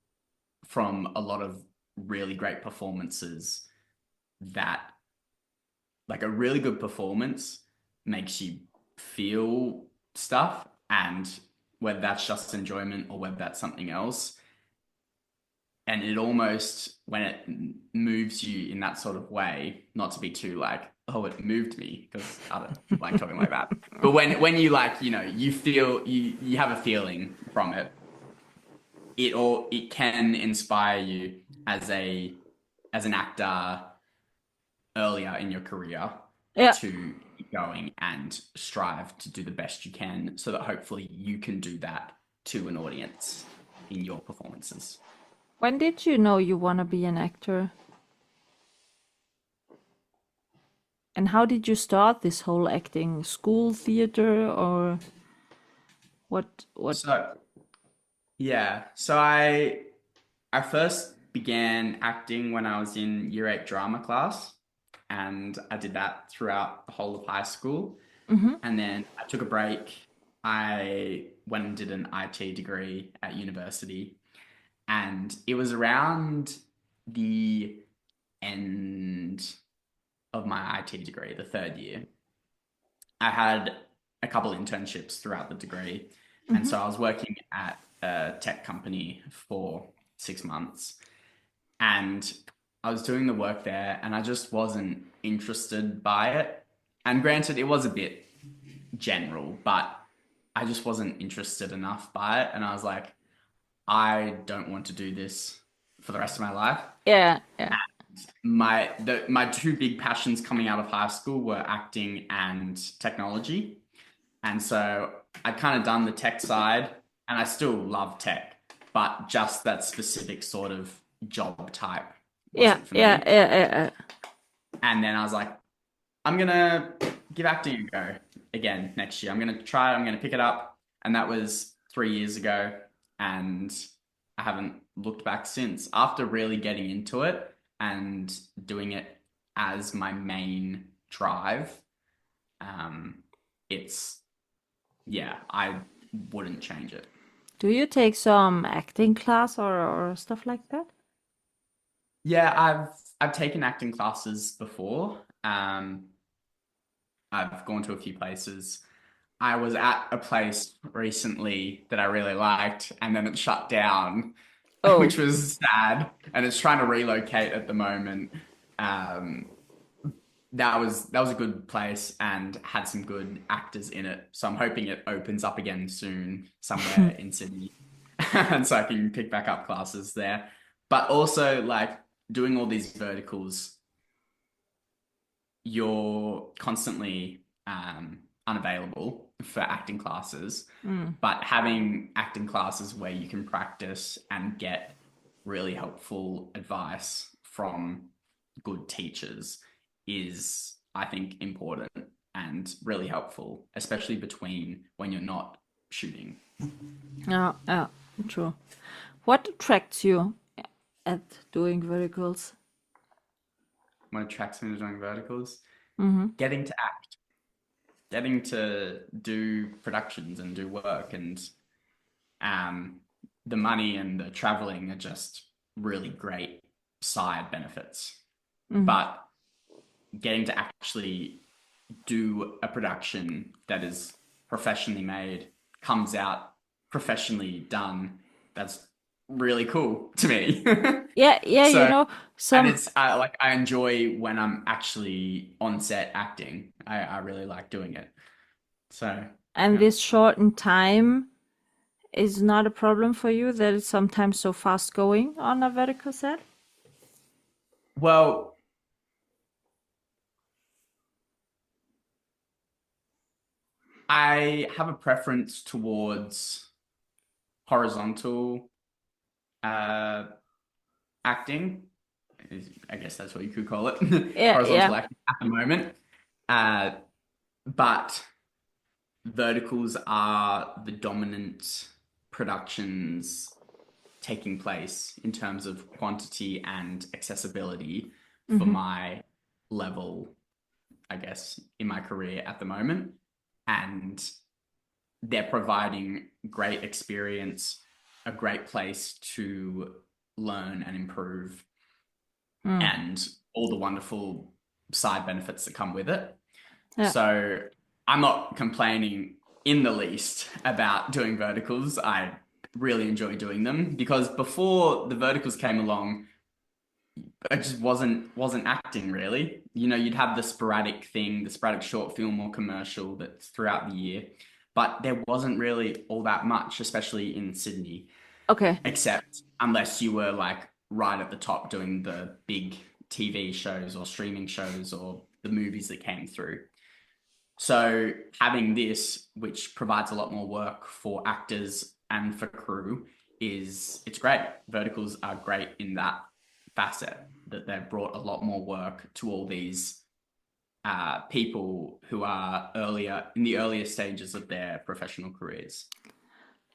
from a lot of really great performances that like a really good performance makes you feel stuff, and whether that's just enjoyment or whether that's something else, and it almost, when it moves you in that sort of way, not to be too like oh, it moved me because I don't like talking like that. But when you like, you feel you have a feeling from it, it can inspire you as an actor earlier in your career Yeah. to keep going and strive to do the best you can so that hopefully you can do that to an audience in your performances. When did you know you want to be an actor? And how did you start this whole acting? School, theater, or what? So, yeah, so I first began acting when I was in year 8 drama class, and I did that throughout the whole of high school. Mm-hmm. And then I took a break. I went and did an IT degree at university, and it was around the end of my IT degree, the third year. I had a couple internships throughout the degree. And Mm-hmm. so I was working at a tech company for 6 months, and I was doing the work there and I just wasn't interested by it. And granted, it was a bit general, but I just wasn't interested enough by it. And I was like, I don't want to do this for the rest of my life. Yeah, yeah. My two big passions coming out of high school were acting and technology. And so I'd kind of done the tech side, and I still love tech, but just that specific sort of job type Yeah, wasn't for yeah, me. yeah, yeah. And then I was like, I'm gonna give acting a go again next year. I'm gonna try it, I'm gonna pick it up. And that was 3 years ago, and I haven't looked back since. After really getting into it and doing it as my main drive, um, it's yeah, I wouldn't change it. Do you take some acting class or stuff like that? Yeah, I've taken acting classes before. I've gone to a few places. I was at a place recently that I really liked, and then it shut down, Oh, which was sad. And it's trying to relocate at the moment. Um, that was a good place and had some good actors in it. So I'm hoping it opens up again soon somewhere in Sydney, and so I can pick back up classes there. But also like doing all these verticals, you're constantly unavailable for acting classes, mm. but having acting classes where you can practice and get really helpful advice from good teachers is, I think, important and really helpful, especially between when you're not shooting. Yeah, yeah, true. What attracts you at doing verticals? What attracts me to doing verticals? Mm-hmm. Getting to act, getting to do productions and do work, and um, the money and the traveling are just really great side benefits. Mm-hmm. But getting to actually do a production that is professionally made, comes out professionally done, that's really cool to me. Yeah, yeah, So, and some it's like I enjoy when I'm actually on set acting. I really like doing it. So, and yeah. this shortened time is not a problem for you that it's sometimes so fast going on a vertical set? Well, I have a preference towards horizontal uh, acting. I guess that's what you could call it. Yeah, Horizontal yeah. acting at the moment. Uh, but verticals are the dominant productions taking place in terms of quantity and accessibility for Mm-hmm. my level, I guess, in my career at the moment. And they're providing great experience, a great place to learn and improve, Mm. and all the wonderful side benefits that come with it. Yeah. So I'm not complaining in the least about doing verticals. I really enjoy doing them because before the verticals came along, it just wasn't acting really. You know, you'd have the sporadic thing, the sporadic short film or commercial that's throughout the year, but there wasn't really all that much, especially in Sydney, Okay. except unless you were like right at the top doing the big TV shows or streaming shows or the movies that came through. So having this, which provides a lot more work for actors and for crew, it's great. Verticals are great in that facet, that they've brought a lot more work to all these people who are earlier in the earlier stages of their professional careers.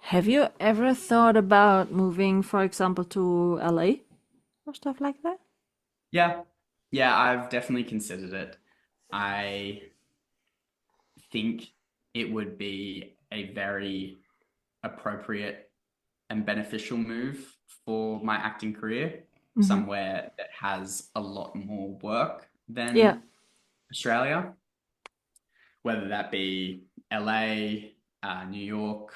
Have you ever thought about moving, for example, to LA or stuff like that? Yeah, yeah, I've definitely considered it. I think it would be a very appropriate and beneficial move for my acting career, somewhere that has a lot more work Yeah. than Australia, whether that be LA, New York,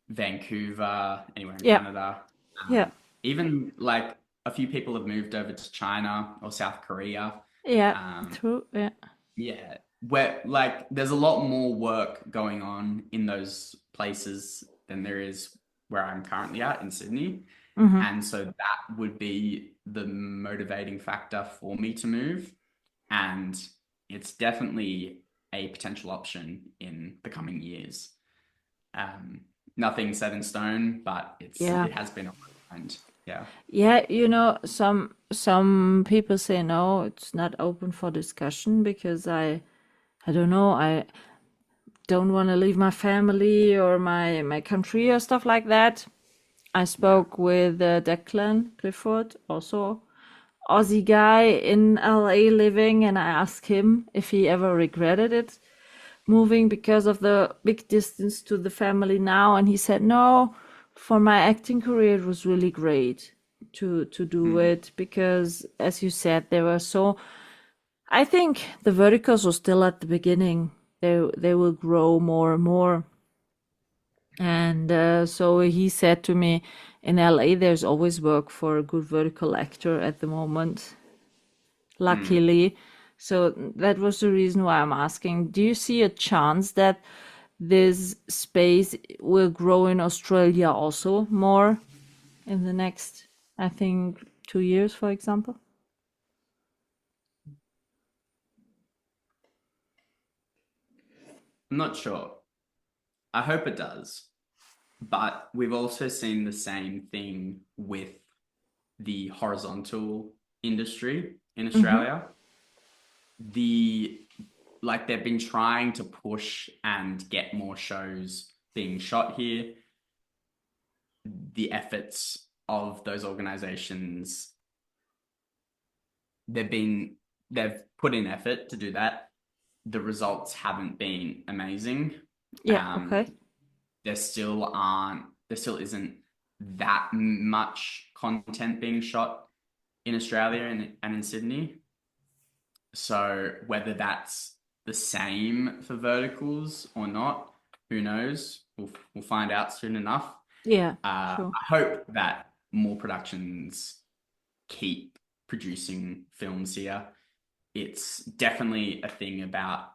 Vancouver, anywhere in Yeah. Canada. Yeah. Even like a few people have moved over to China or South Korea. Yeah. Um, True. Yeah. yeah, where like there's a lot more work going on in those places than there is where I'm currently at in Sydney. And so that would be the motivating factor for me to move. And it's definitely a potential option in the coming years. Nothing set in stone, but Yeah. it has been on my mind. Yeah. Yeah, some people say no, it's not open for discussion because I don't know, I don't want to leave my family or my country or stuff like that. I spoke with Declan Clifford, also Aussie guy in LA living, and I asked him if he ever regretted it moving because of the big distance to the family now, and he said no, for my acting career it was really great to do it because, as you said, there were so, I think the verticals are still at the beginning. They will grow more and more. And so he said to me, in LA, there's always work for a good vertical actor at the moment, luckily. So that was the reason why I'm asking. Do you see a chance that this space will grow in Australia also more in the next, I think, 2 years, for example? I'm not sure. I hope it does. But we've also seen the same thing with the horizontal industry in Australia. The like they've been trying to push and get more shows being shot here. The efforts of those organizations, they've put in effort to do that. The results haven't been amazing. Yeah, okay. There still isn't that much content being shot in Australia and in Sydney. So whether that's the same for verticals or not, who knows? We'll find out soon enough. Yeah, I sure. hope that more productions keep producing films here. It's definitely a thing about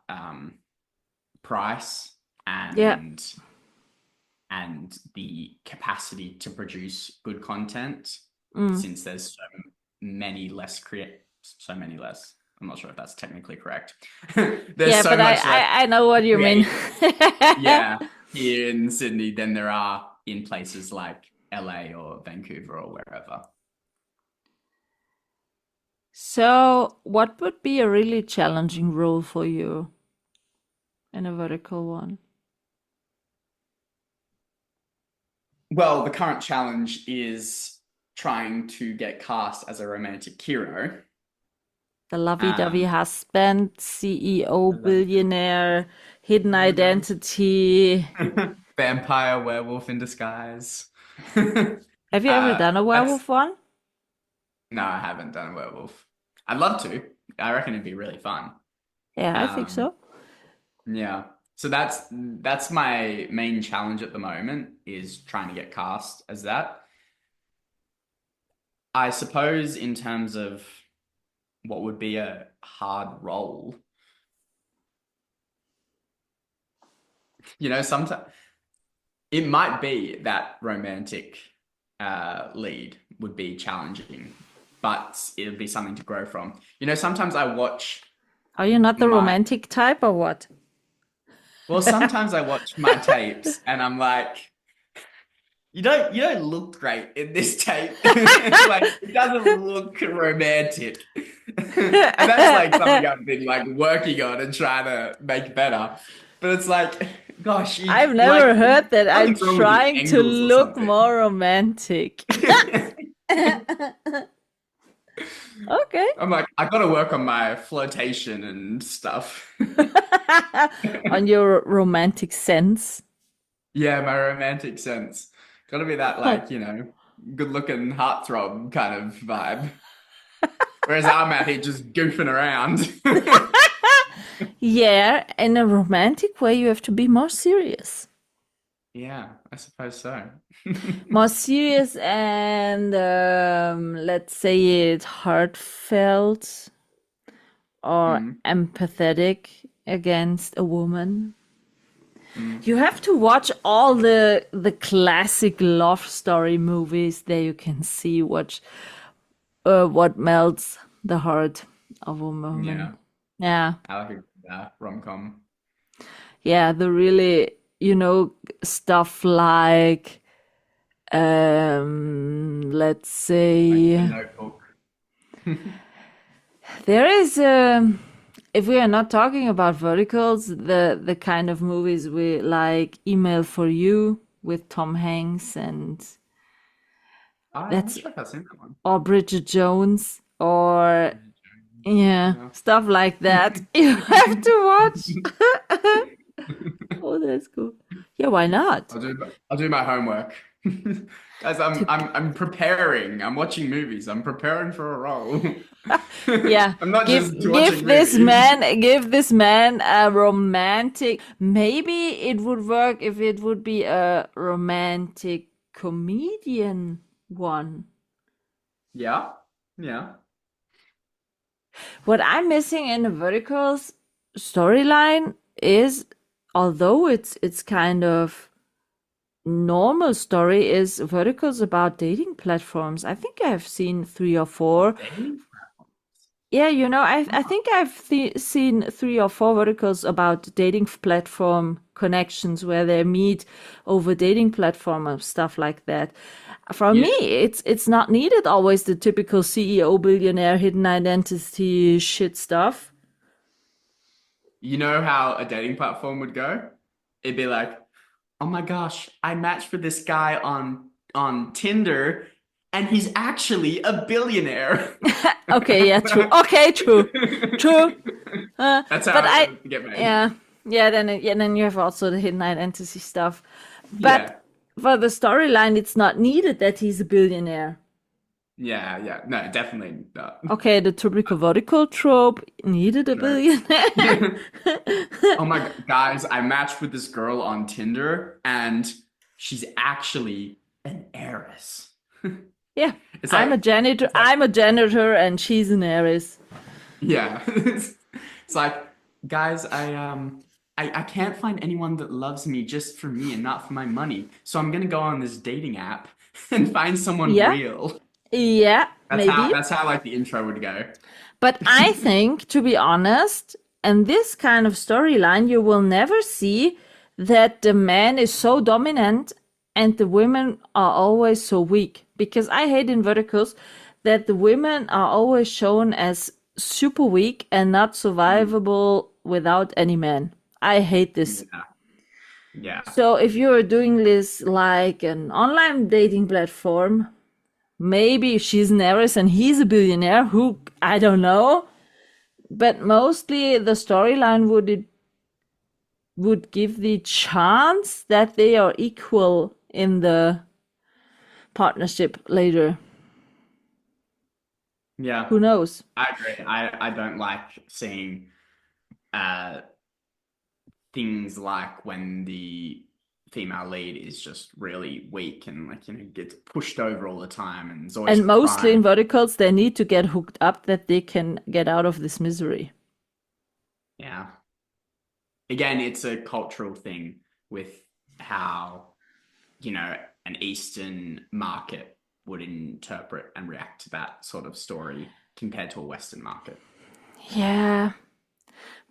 price Yeah. and the capacity to produce good content, since there's so many less. I'm not sure if that's technically correct. There's Yeah, so but much less I know what you mean. yeah, here in Sydney than there are in places like LA or Vancouver or wherever. So, what would be a really challenging role for you in a vertical one? Well, the current challenge is trying to get cast as a romantic hero. The lovey-dovey husband, CEO, billionaire, hidden identity. Vampire werewolf in disguise. Have you ever done a werewolf one? No, I haven't done a werewolf. I'd love to. I reckon it'd be really fun. Yeah, I think so. Yeah. So that's my main challenge at the moment, is trying to get cast as that. I suppose in terms of what would be a hard role, sometimes it might be that romantic lead would be challenging, but it would be something to grow from. Sometimes I watch Are you not the my romantic type or what? sometimes I watch my tapes and I'm like, you don't look great in this tape. Like it doesn't look romantic. And that's like something I've been like working on and trying to make better. But it's like, gosh, I've like never heard that. I'm something's wrong with the trying to angles or look something. more romantic. Okay. I'm like, I gotta work on my flirtation and stuff. On your romantic sense. Yeah, my romantic sense. Gotta be that like, good looking heartthrob kind of vibe. Whereas I'm out here just goofing around. Yeah, in a romantic way, you have to be more serious. Yeah, I suppose so. More serious and let's say it heartfelt or Mm, empathetic against a woman. mm. You have to watch all the classic love story movies. There you can see what melts the heart of a woman. Yeah, Yeah, I like a rom-com. yeah, the really, stuff like let's Like The say Notebook. there is if we are not talking about verticals, the kind of movies we like Email for You with Tom Hanks and I'm not that's sure if I've seen that one. or Bridget Jones or yeah, Yeah. stuff like that. You have to watch. Oh, that's cool. Yeah, why not? I'll do my homework. Guys, I'm preparing. I'm watching movies. I'm preparing for a role. Yeah, I'm not give just watching give this man a romantic. Maybe it would work if it would be a romantic comedian one. Yeah, yeah. What I'm missing in the verticals storyline is, although it's kind of normal story, is verticals about dating platforms. I think I've seen 3 or 4. Dating? Yeah, I think I've seen 3 or 4 verticals about dating platform connections where they meet over dating platform and stuff like that. For me, Yeah. it's not needed always the typical CEO, billionaire, hidden identity shit stuff. You know how a dating platform would go? It'd be like, oh my gosh, I matched with this guy on Tinder, and he's actually a billionaire. Okay, yeah, true. Okay, true, true. That's how But it would get made. yeah, then you have also the hidden identity stuff. But Yeah. for the storyline, it's not needed that he's a billionaire. Yeah. No, definitely not. Okay, the typical vertical trope needed a No. billionaire. Oh my guys, I matched with this girl on Tinder, and she's actually an heiress. Yeah, It's I'm a like, janitor. it's like, I'm a janitor, and she's an heiress. yeah. It's like, guys, I can't find anyone that loves me just for me and not for my money. So I'm gonna go on this dating app and find someone Yeah, real. yeah, maybe. That's how like the intro would go. But I think, to be honest, in this kind of storyline, you will never see that the man is so dominant and the women are always so weak. Because I hate in verticals that the women are always shown as super weak and not survivable without any man. I hate this. Yeah. Yeah. So if you're doing this like an online dating platform, maybe she's an heiress and he's a billionaire, who I don't know. But mostly the storyline would give the chance that they are equal in the partnership later. Yeah. Who knows? I agree. I don't like seeing things like when the female lead is just really weak and like, gets pushed over all the time and is always And mostly in crying. verticals, they need to get hooked up that they can get out of this misery. Yeah. Again, it's a cultural thing with how, an Eastern market would interpret and react to that sort of story compared to a Western market. Yeah.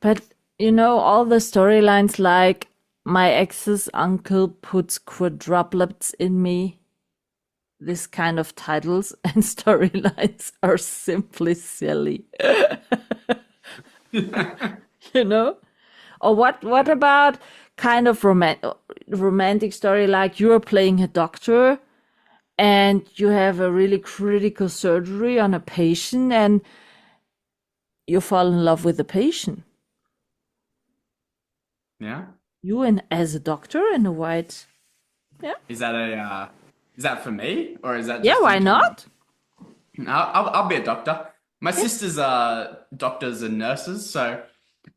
But, all the storylines like my ex's uncle puts quadruplets in me, this kind of titles and storylines are simply silly. Or what about kind of romantic story like you're playing a doctor and you have a really critical surgery on a patient and you fall in love with the patient. Yeah. You and as a doctor in a white. Yeah. Is that for me or is that Yeah, just why in general? not? I'll be a doctor. My sisters are doctors and nurses, so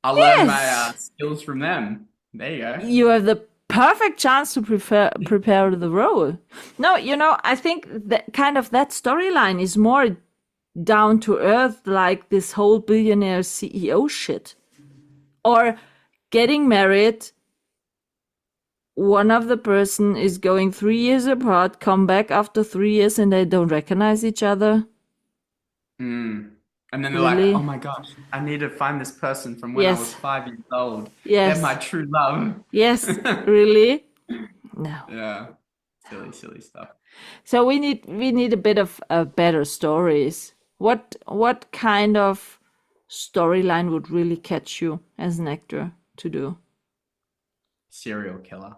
I'll learn my Yes. skills from them. There you go. You have the perfect chance to prepare the role. No, I think that kind of that storyline is more down to earth, like this whole billionaire CEO shit. Or getting married, one of the person is going 3 years apart, come back after 3 years and they don't recognize each other. Mm. And then they're Really? like, oh my gosh, I need to find this person from when I was Yes. 5 years old. Yes. They're my true love. Yes, really? No. Yeah. Silly stuff. So we need a bit of better stories. What kind of storyline would really catch you as an actor to do? Serial killer.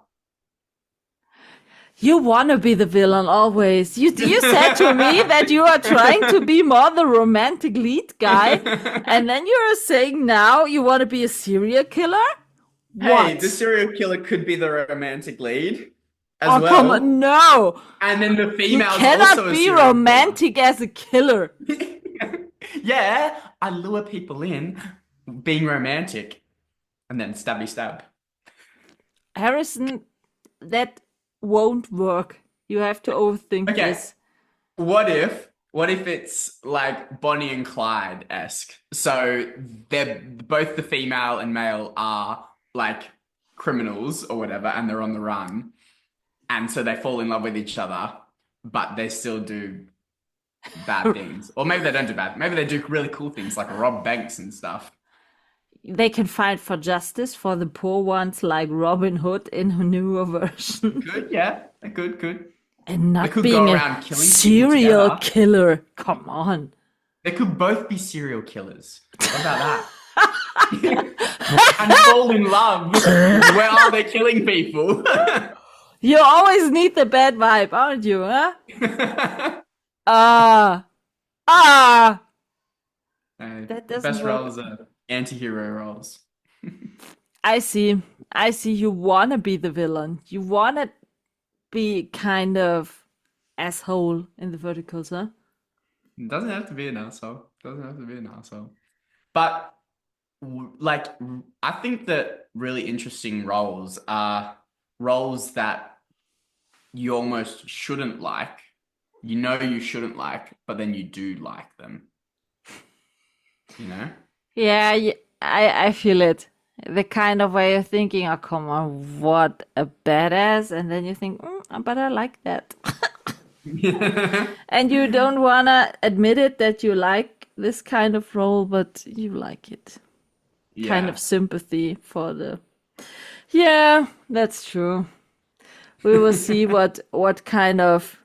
You want to be the villain always. You said to me that you are trying to be more the romantic lead guy, and then you're saying now you want to be a serial killer? What? Hey, the serial killer could be the romantic lead as Oh, well. come on, no! And then the You female cannot also a be serial romantic as a killer. killer. Yeah, I lure people in being romantic and then stabby stab. Harrison, that won't work. You have to overthink Okay. this. What if it's like Bonnie and Clyde-esque? So they're both the female and male are like criminals or whatever, and they're on the run. And so they fall in love with each other, but they still do bad things. Or maybe they don't do bad. Maybe they do really cool things like rob banks and stuff. They can fight for justice for the poor ones like Robin Hood in a newer version. Good, yeah. Good. And not could being go a around killing people serial together. killer. Come on. They could both be serial killers. What about that? And fall in love while they're killing people. You always need the bad vibe, aren't you, huh? Ah. That doesn't Best work. roles are anti-hero roles. I see. You wanna be the villain. You wanna be kind of asshole in the verticals, huh? It doesn't have to be an asshole. But like, I think that really interesting roles are roles that you almost shouldn't like. You shouldn't like, but then you do like them. Yeah, I feel it. The kind of way of thinking, oh, come on, what a badass. And then you think, but I like that. And you don't want to admit it that you like this kind of role, but you like it. Kind of sympathy for the... Yeah, that's true. We will see what kind of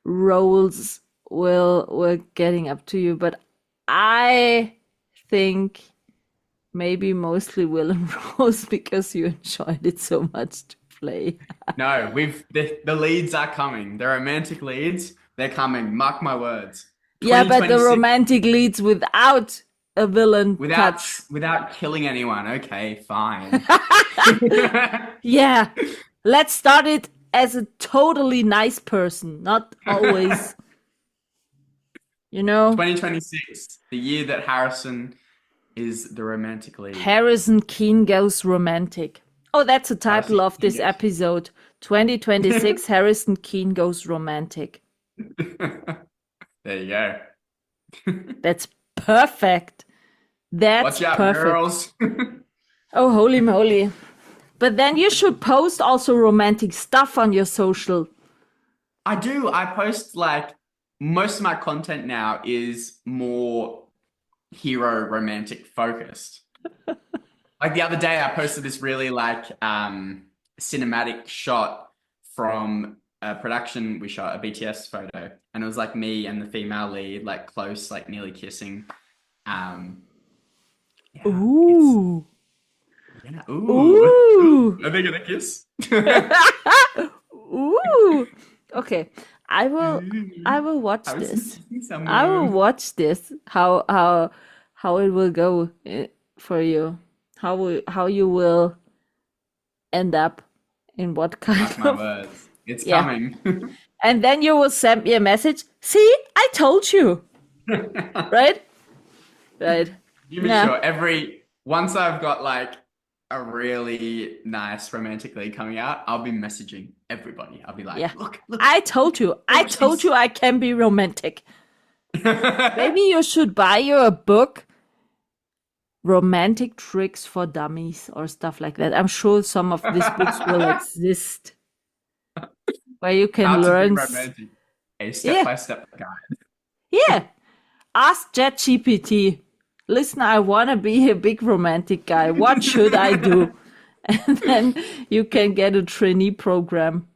roles we're getting up to you. But I think maybe mostly villain roles because you enjoyed it so much to play. No, the leads are coming. The romantic leads, they're coming. Mark my words. Yeah, but the 2026 romantic leads without a villain touch. without killing anyone. Okay, fine. Yeah, let's start it as a totally nice person, not always, 2026, the year that Harrison is the romantic lead. Harrison Keen goes romantic. Oh, that's the title of this episode. 2026, Harrison Keane goes romantic. There you go. That's perfect. That's Watch out, perfect. girls. Oh, holy moly. But then you should post also romantic stuff on your social. I do. I post like most of my content now is more hero romantic focused. Like the other day, I posted this really like cinematic shot from a production we shot, a BTS photo, and it was like me and the female lead, like close, like nearly kissing. Yeah, Ooh. yeah, Ooh. Are they gonna kiss? Ooh. Okay. I will watch I was this. kissing I will someone. watch this. How it will go for you. How you will end up in what kind Mark my of words. It's yeah. coming. And then you will send me a message. See, I told you. Right? Right. You be Yeah. sure. Once I've got like a really nice romantic lead coming out, I'll be messaging everybody. I'll be like, Yeah. look. I told you. I told you I can be romantic. Maybe you should buy you a book, Romantic Tricks for Dummies or stuff like that. I'm sure some of these books will exist where you can How to be learn. romantic. A step-by-step guide. Yeah. Ask ChatGPT. Listen, I want to be a big romantic guy. What should I do? And then you can get a trainee program.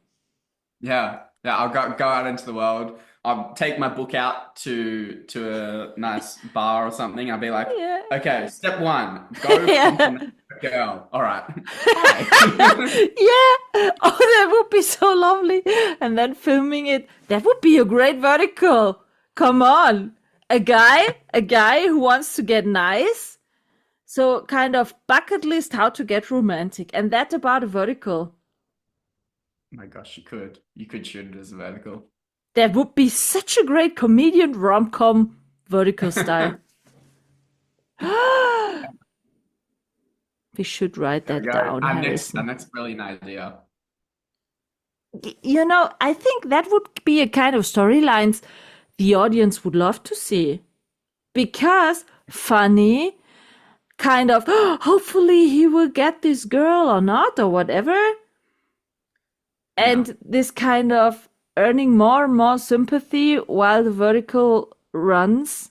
Yeah. I'll go out into the world. I'll take my book out to a nice bar or something. I'll be like, Yeah. okay, step 1, go Yeah. compliment a girl. All right. Hi. Yeah. Oh, that would be so lovely. And then filming it. That would be a great vertical. Come on. A guy who wants to get nice. So kind of bucket list how to get romantic. And that's about a vertical. Oh my gosh, you could shoot it as a vertical. That would be such a great comedian rom-com vertical style. We should write that down, Harrison. Our next brilliant idea. You know, I think that would be a kind of storylines the audience would love to see. Because funny, kind of, hopefully he will get this girl or not, or whatever. And this kind of earning more and more sympathy while the vertical runs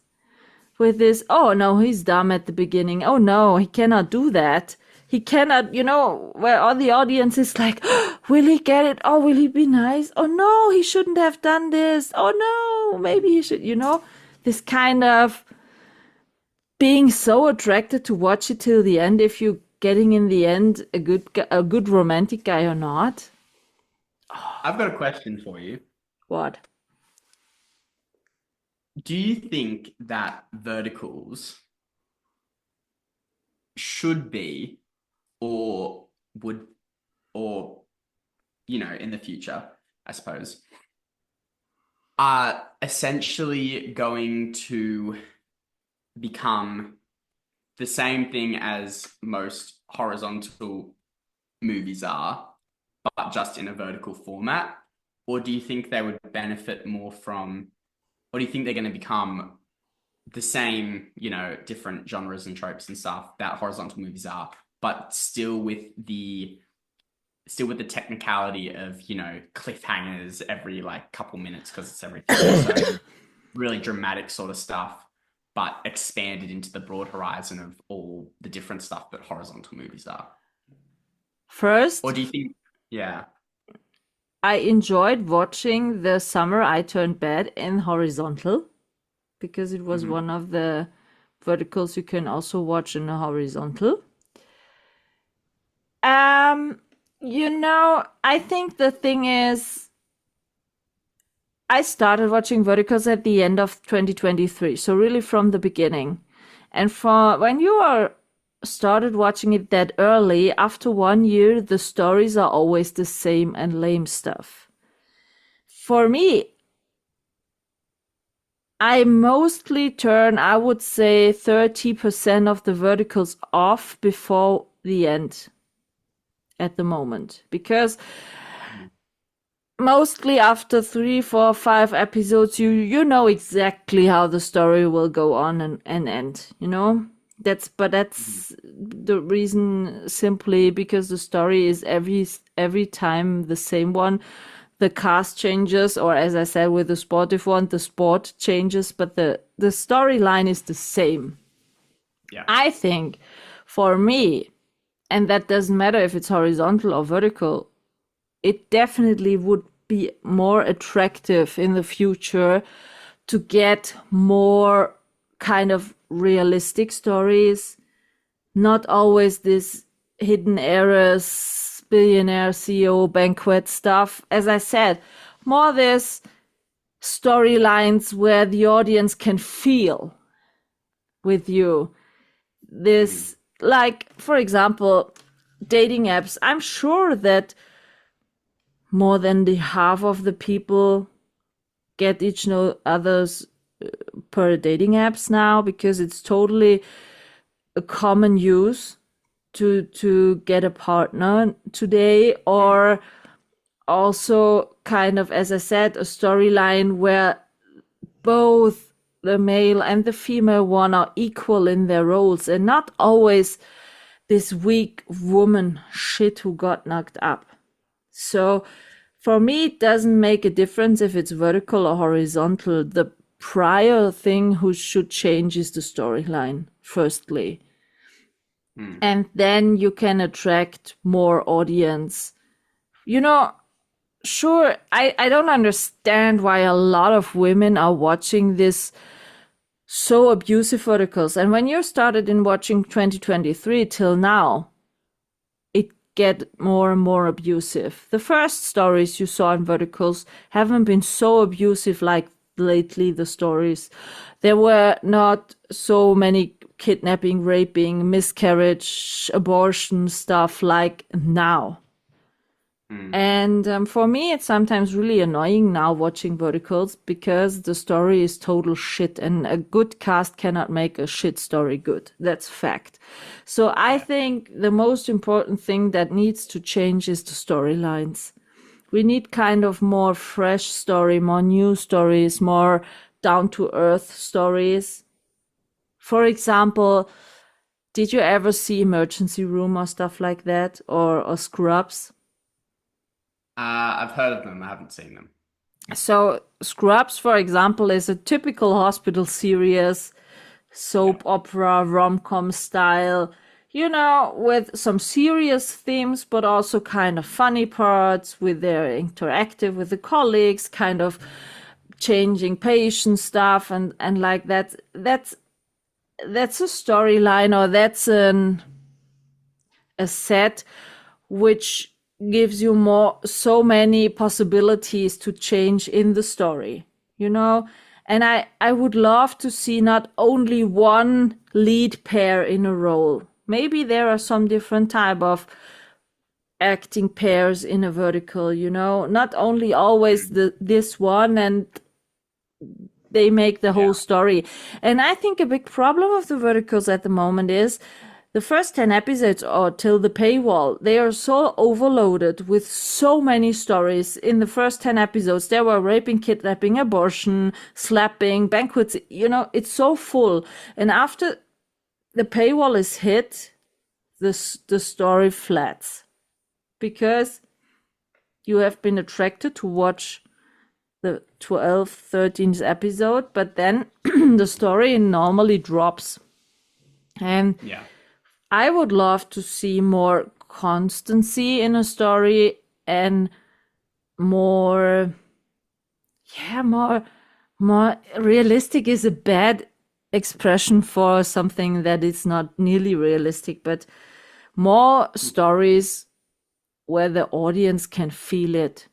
with this, oh no, he's dumb at the beginning. Oh no, he cannot do that. He cannot, where all the audience is like, will he get it? Oh, will he be nice? Oh no, he shouldn't have done this. Oh no, maybe he should, this kind of being so attracted to watch it till the end if you're getting in the end a good romantic guy or not. I've got a question for you. What? Do you think that verticals should be or would, or, in the future, I suppose, are essentially going to become the same thing as most horizontal movies are, but just in a vertical format? Or do you think they would benefit more from, or do you think they're going to become the same, different genres and tropes and stuff that horizontal movies are, but still with the technicality of, cliffhangers every like couple minutes because it's everything. So really dramatic sort of stuff, but expanded into the broad horizon of all the different stuff that horizontal movies are. First, Or do you think, yeah. I enjoyed watching The Summer I Turned Bad in horizontal because it was one of the verticals you can also watch in a horizontal. I think the thing is, I started watching verticals at the end of 2023, so really from the beginning. And for when you are started watching it that early, after 1 year, the stories are always the same and lame stuff. For me, I mostly turn, I would say, 30% of the verticals off before the end at the moment. Because mostly after 3, 4, 5 episodes, you know exactly how the story will go on and end. That's the reason, simply because the story is every time the same one. The cast changes, or as I said with the sportive one, the sport changes, but the storyline is the same. Yeah. I think for me, and that doesn't matter if it's horizontal or vertical, it definitely would be more attractive in the future to get more kind of realistic stories, not always this hidden errors, billionaire CEO banquet stuff. As I said, more this storylines where the audience can feel with you. This, like, for example, dating apps. I'm sure that more than the half of the people get each other's per dating apps now, because it's totally a common use to get a partner today. Or also kind of, as I said, a storyline where both the male and the female one are equal in their roles, and not always this weak woman shit who got knocked up. So for me, it doesn't make a difference if it's vertical or horizontal. The prior thing who should change is the storyline, firstly. And then you can attract more audience. Sure, I don't understand why a lot of women are watching this so abusive verticals. And when you started in watching 2023 till now, it get more and more abusive. The first stories you saw in verticals haven't been so abusive like lately, the stories. There were not so many kidnapping, raping, miscarriage, abortion stuff like now. And for me, it's sometimes really annoying now watching verticals, because the story is total shit, and a good cast cannot make a shit story good. That's fact. So I think the most important thing that needs to change is the storylines. We need kind of more fresh story, more new stories, more down-to-earth stories. For example, did you ever see Emergency Room or stuff like that, or Scrubs? I've heard of them. I haven't seen them. So Scrubs, for example, is a typical hospital series, soap opera, rom-com style, with some serious themes, but also kind of funny parts with their interactive with the colleagues, kind of changing patient stuff and like that. That's a storyline, or that's a set which gives you so many possibilities to change in the story, and I would love to see not only one lead pair in a role. Maybe there are some different type of acting pairs in a vertical, not only always this one, and they make the whole story. And I think a big problem of the verticals at the moment is the first 10 episodes, or till the paywall, they are so overloaded with so many stories. In the first 10 episodes, there were raping, kidnapping, abortion, slapping, banquets. It's so full. And after the paywall is hit, the story flats. Because you have been attracted to watch the 12th, 13th episode, but then the story normally drops. And I would love to see more constancy in a story, and more realistic is a bad expression for something that is not nearly realistic, but more stories where the audience can feel it,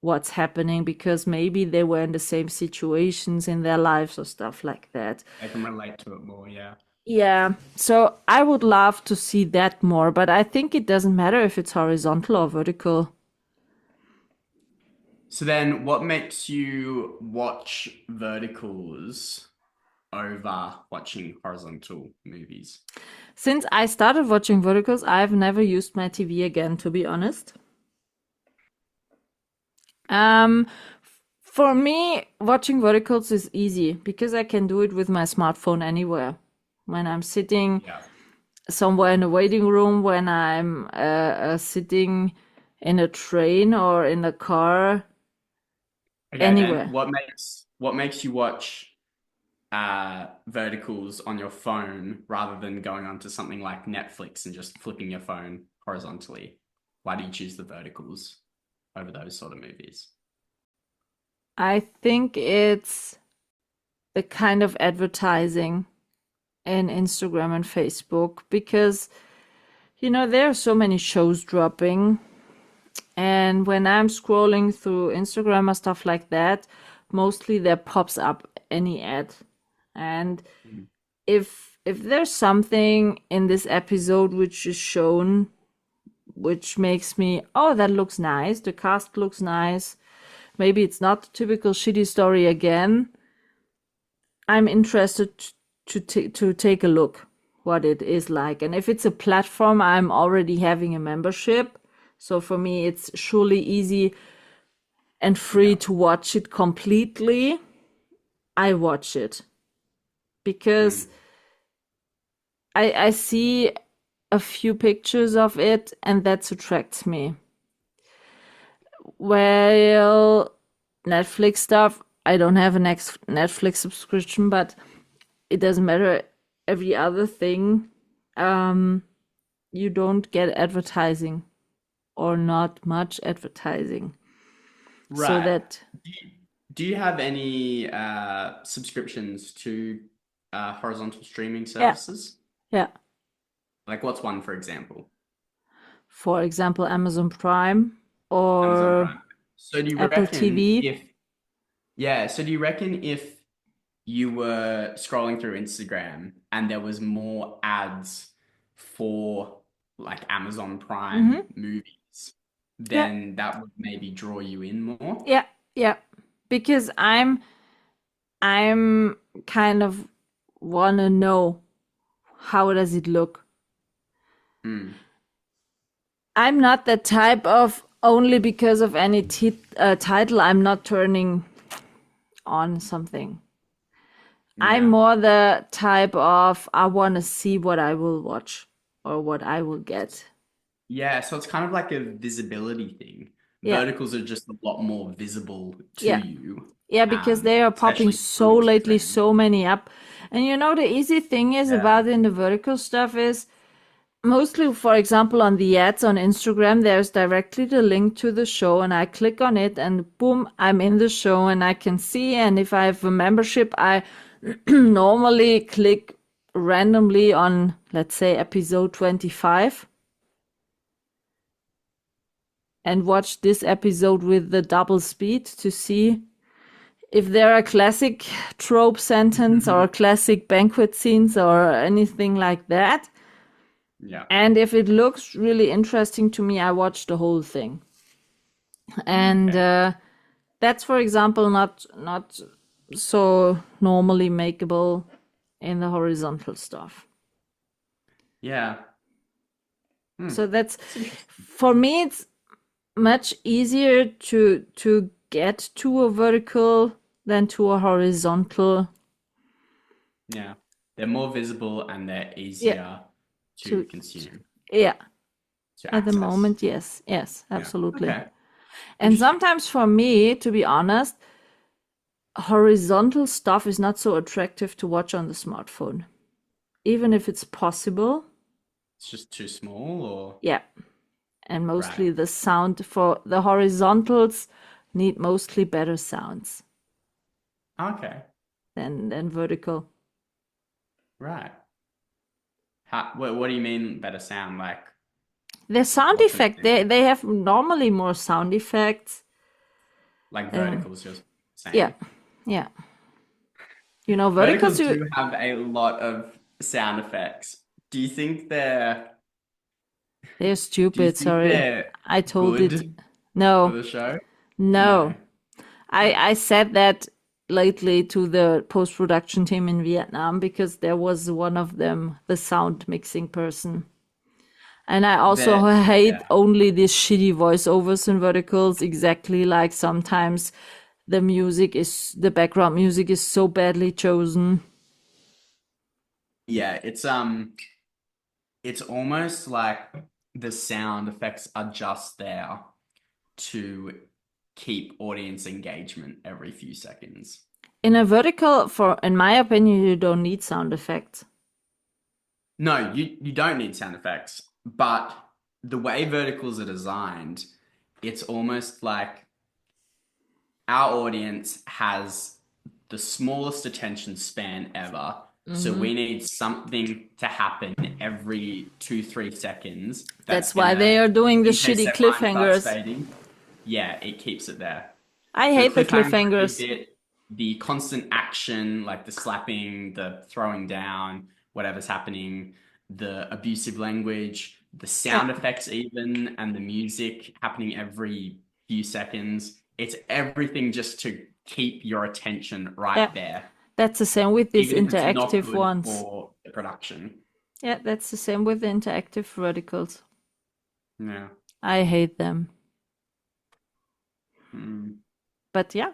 what's happening, because maybe they were in the same situations in their lives or stuff like that. I can relate to it more, yeah. Yeah, so I would love to see that more, but I think it doesn't matter if it's horizontal or vertical. So then what makes you watch verticals over watching horizontal movies? Since I started watching verticals, I've never used my TV again, to be honest. Um, for me, watching verticals is easy because I can do it with my smartphone anywhere. When I'm sitting Yeah. somewhere in a waiting room, when I'm sitting in a train or in a car, Okay, then anywhere. what makes you watch verticals on your phone rather than going onto something like Netflix and just flipping your phone horizontally? Why do you choose the verticals over those sort of movies? I think it's the kind of advertising in Instagram and Facebook because, there are so many shows dropping. And when I'm scrolling through Instagram or stuff like that, mostly there pops up any ad. And Mhm. if there's something in this episode which is shown, which makes me, oh, that looks nice, the cast looks nice, maybe it's not the typical shitty story again, I'm interested to take a look what it is like. And if it's a platform, I'm already having a membership. So for me, it's surely easy and free Yeah. to watch it completely. I watch it because Mm. I see a few pictures of it and that attracts me. Well, Netflix stuff, I don't have a next Netflix subscription, but it doesn't matter. Every other thing, you don't get advertising or not much advertising. So Right. that, Do you have any subscriptions to horizontal streaming yeah, services? yeah. Like what's one, for example? For example, Amazon Prime Amazon or Prime. So do you Apple reckon TV. if, yeah, so do you reckon if you were scrolling through Instagram and there was more ads for like Amazon Mm-hmm. Prime movies, Yeah, then that would maybe draw you in more? yeah, yeah. Because I'm kind of wanna know how does it look. Mm. I'm not the type of only because of any title I'm not turning on something. I'm Yeah. more the type of I want to see what I will watch or what I will get. Yeah, so it's kind of like a visibility thing. Yeah, Verticals are just a lot more visible to yeah, you, yeah, because they are popping especially so through lately, Instagram. so many up. And the easy thing is Yeah. about in the vertical stuff is mostly, for example, on the ads on Instagram, there's directly the link to the show, and I click on it, and boom, I'm in the show, and I can see. And if I have a membership, I normally click randomly on, let's say, episode 25 and watch this episode with the double speed to see if there are classic trope sentence or classic banquet scenes or anything like that. Yeah. And if it looks really interesting to me, I watch the whole thing. And Okay. that's, for example, not so normally makeable in the horizontal stuff. Yeah. Hmm. So that's It's interesting. for me. It's much easier to get to a vertical than to a horizontal. Yeah. They're more visible and they're Yeah, easier to to consume, yeah. to At the access. moment, yes, Yeah. absolutely. Okay. And Interesting. sometimes for me, to be honest, horizontal stuff is not so attractive to watch on the smartphone, even if it's possible. It's just too small or Yeah, and right. mostly the sound for the horizontals need mostly better sounds Okay. than vertical. Right. What do you mean better sound? Like The sound what's an effect, example? they have normally more sound effects. Like Uh, verticals you're yeah, saying. yeah. Verticals, Verticals you do have a lot of sound effects. Do you think they're they're do you stupid. think Sorry, they're I told it. good for No, the show? no. No. No. I said that lately to the post production team in Vietnam because there was one of them, the sound mixing person. And I also They're hate yeah. only these shitty voiceovers in verticals, exactly like sometimes the background music is so badly chosen. Yeah, it's almost like the sound effects are just there to keep audience engagement every few seconds. In a vertical, in my opinion, you don't need sound effects. No, you don't need sound effects, but the way verticals are designed, it's almost like our audience has the smallest attention span ever. So we need something to happen every 2, 3 seconds that's That's why they gonna, are doing the in case shitty their mind starts cliffhangers. fading, yeah, it keeps it there. I So hate the cliffhangers are a big cliffhangers. bit, the constant action, like the slapping, the throwing down, whatever's happening, the abusive language, the Yeah, sound effects even, and the music happening every few seconds. It's everything just to keep your attention yeah. right there, That's the same with these even if it's not interactive good ones. for the production. Yeah, that's the same with the interactive verticals. Yeah. I hate them. Mm. But yeah,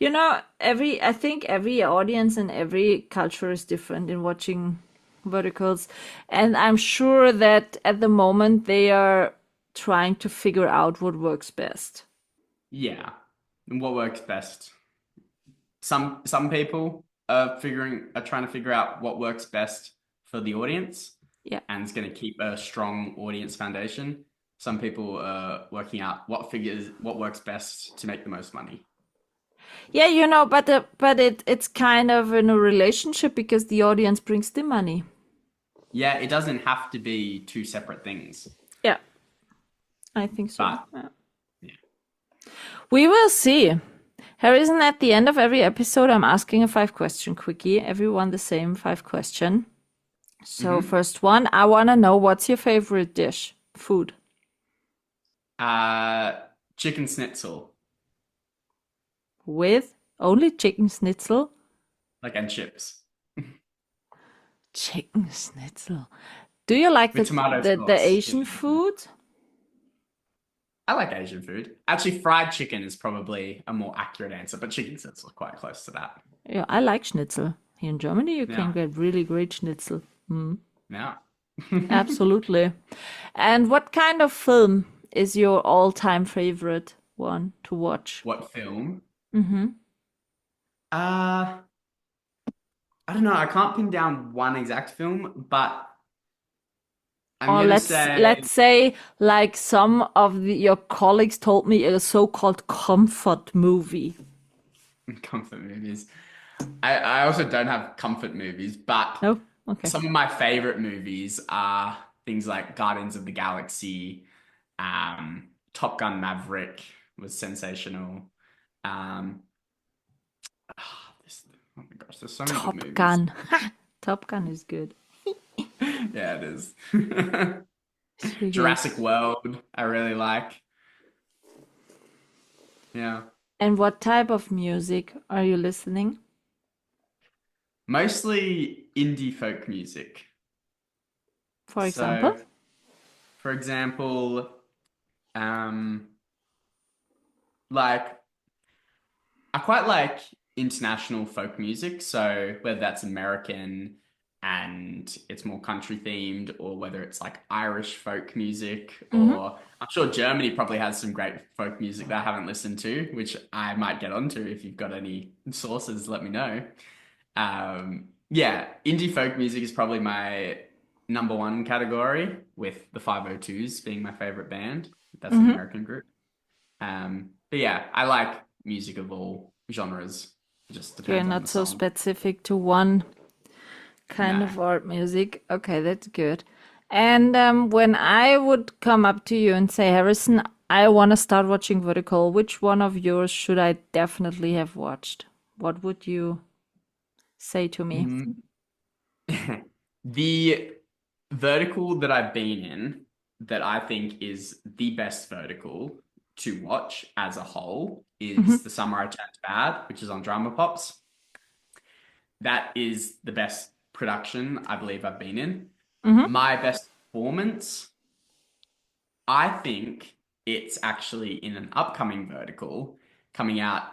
I think every audience and every culture is different in watching verticals. And I'm sure that at the moment they are trying to figure out what works best. Yeah. And what works best? Some people are trying to figure out what works best for the audience Yeah. and is going to keep a strong audience foundation. Some people are working out what works best to make the most money. Yeah, it's kind of in a relationship because the audience brings the money. Yeah, it doesn't have to be two separate things, Yeah, I think so. but Yeah. yeah. We will see. Harrison, at the end of every episode, I'm asking a 5-question quickie. Everyone the same 5-question. So first one, I want to know, what's your favorite dish? Food. Chicken schnitzel, With only chicken schnitzel? like and chips Chicken schnitzel. Do you like with tomato the sauce. Asian food? I like Asian food. Actually, fried chicken is probably a more accurate answer, but chicken schnitzel is quite close to that. Yeah, I like schnitzel. Here in Germany, you can Yeah, get really great schnitzel. yeah. Absolutely. And what kind of film is your all-time favorite one to watch? What film? Mm-hmm. Uh, I don't know. I can't pin down one exact film, but I'm Or gonna let's say say, like some of your colleagues told me, a so-called comfort movie. comfort movies. I also don't have comfort movies, but Oh, okay. some of my favorite movies are things like Guardians of the Galaxy, Top Gun Maverick was sensational. Um, oh my gosh, there's so many good Top movies. Gun. Top Gun is good. Yeah, it is. It's really good. Jurassic World, I really like. Yeah. And what type of music are you listening? Mostly indie folk music. For example? So, for example, um, like I quite like international folk music. So whether that's American and it's more country themed, or whether it's like Irish folk music, or I'm sure Germany probably has some great folk music that I haven't listened to, which I might get onto. If you've got any sources, let me know. Yeah, indie folk music is probably my number one category, with the 502s being my favorite band. That's an American group. But yeah, I like music of all genres. It just You're depends on not the so song. specific to one kind No. of art music. Okay, that's good. And when I would come up to you and say, Harrison, I want to start watching Vertical, which one of yours should I definitely have watched? What would you say to me? The vertical that I've been in that I think is the best vertical to watch as a whole is The Summer I Turned Bad, which is on Drama Pops. That is the best production I believe I've been in. My best performance I think it's actually in an upcoming vertical coming out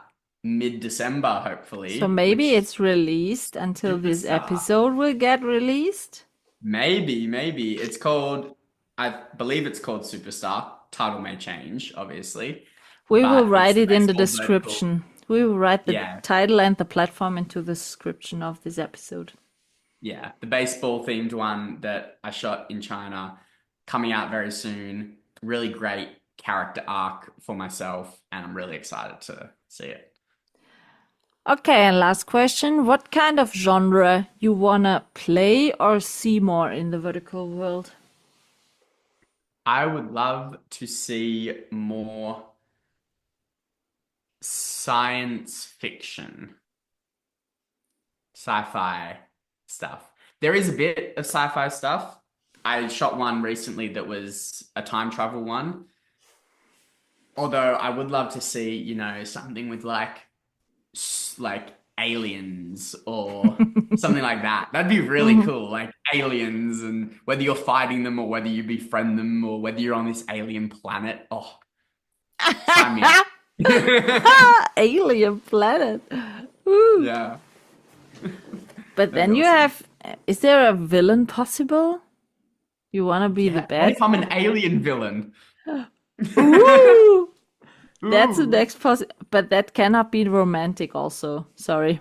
mid-December, hopefully, So maybe which it's released until this superstar. episode will get released. Maybe. It's called, I believe it's called Superstar. Title may change, obviously, We will but it's write the it in the baseball vertical. description. We will write the Yeah, title and the platform into the description of this episode. yeah. The baseball themed one that I shot in China coming out very soon. Really great character arc for myself, and I'm really excited to see it. Okay, and last question. What kind of genre you wanna play or see more in the vertical world? I would love to see more science fiction, sci-fi stuff. There is a bit of sci-fi stuff. I shot one recently that was a time travel one. Although I would love to see, you know, something with like aliens or something like that. That'd be really cool. Like aliens, and whether you're fighting them or whether you befriend them or whether you're on this alien planet. Oh, sign me up. Alien planet. Ooh. Yeah. But then That'd be you awesome. have, is there a villain possible? You wanna be the What bad? if I'm an alien villain? Ooh! That's the Ooh. next but that cannot be romantic also. Sorry.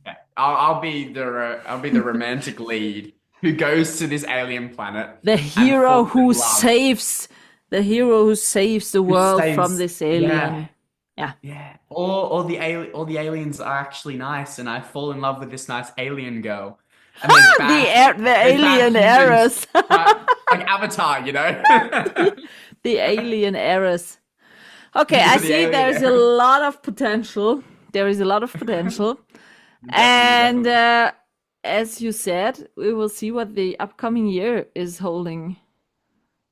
Yeah. I'll be the romantic lead who goes to this alien planet The and hero falls in who love. saves the world from saves- this alien. Yeah. Yeah. Or the aliens are actually nice, and I fall in love with this nice alien girl. And there's The there's alien bad errors. humans, like Avatar, you know? The alien errors. Okay, I The see alien there's a errors. lot of potential. There is a lot of potential. Definitely. And as you said, we will see what the upcoming year is holding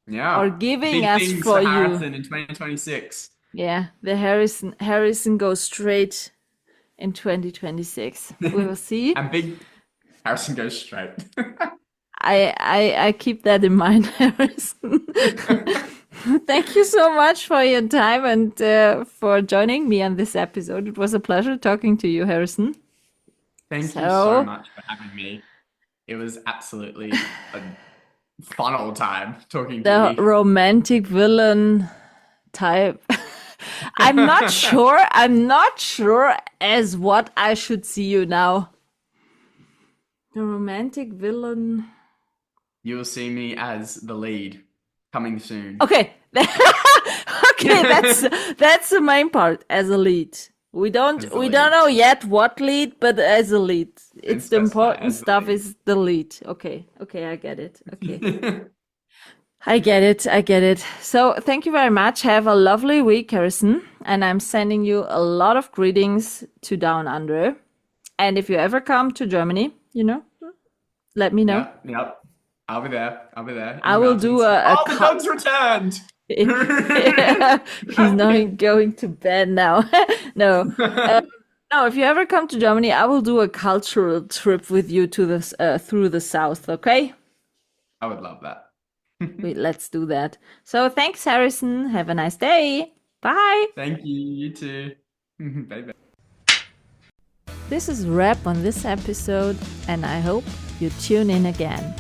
Yeah. or giving Big us things for you. Harrison in 2026. Yeah, the Harrison goes straight in 2026. We will see. And big Harrison goes straight. I keep that in mind, Harrison. Thank you so much for your time and for joining me on this episode. It was a pleasure talking to you, Harrison. Thank you So- so much for having me. It was absolutely a fun old time talking The to you. romantic villain type. I'm not sure as what I should see you now. The romantic villain. You will see me as the lead coming soon. Okay. Okay, that's the main part as a lead. We don't As the we don't lead. know yet what lead, but as a lead. It's the specify important as the stuff lead. is the lead. Okay, I get it. Okay. I get it. So thank you very much. Have a lovely week, Harrison. And I'm sending you a lot of greetings to Down Under. And if you ever come to Germany, let me know. Yep. I'll be there. in I the will do mountains. a the dog's returned. He's not going to bed now. No. No, if you ever come to Germany, I will do a cultural trip with you to the through the south, okay? I would love that. Let's do that. So thanks, Harrison. Have a nice day. Bye. Thank you. You too. Bye. This is a wrap on this episode, and I hope you tune in again.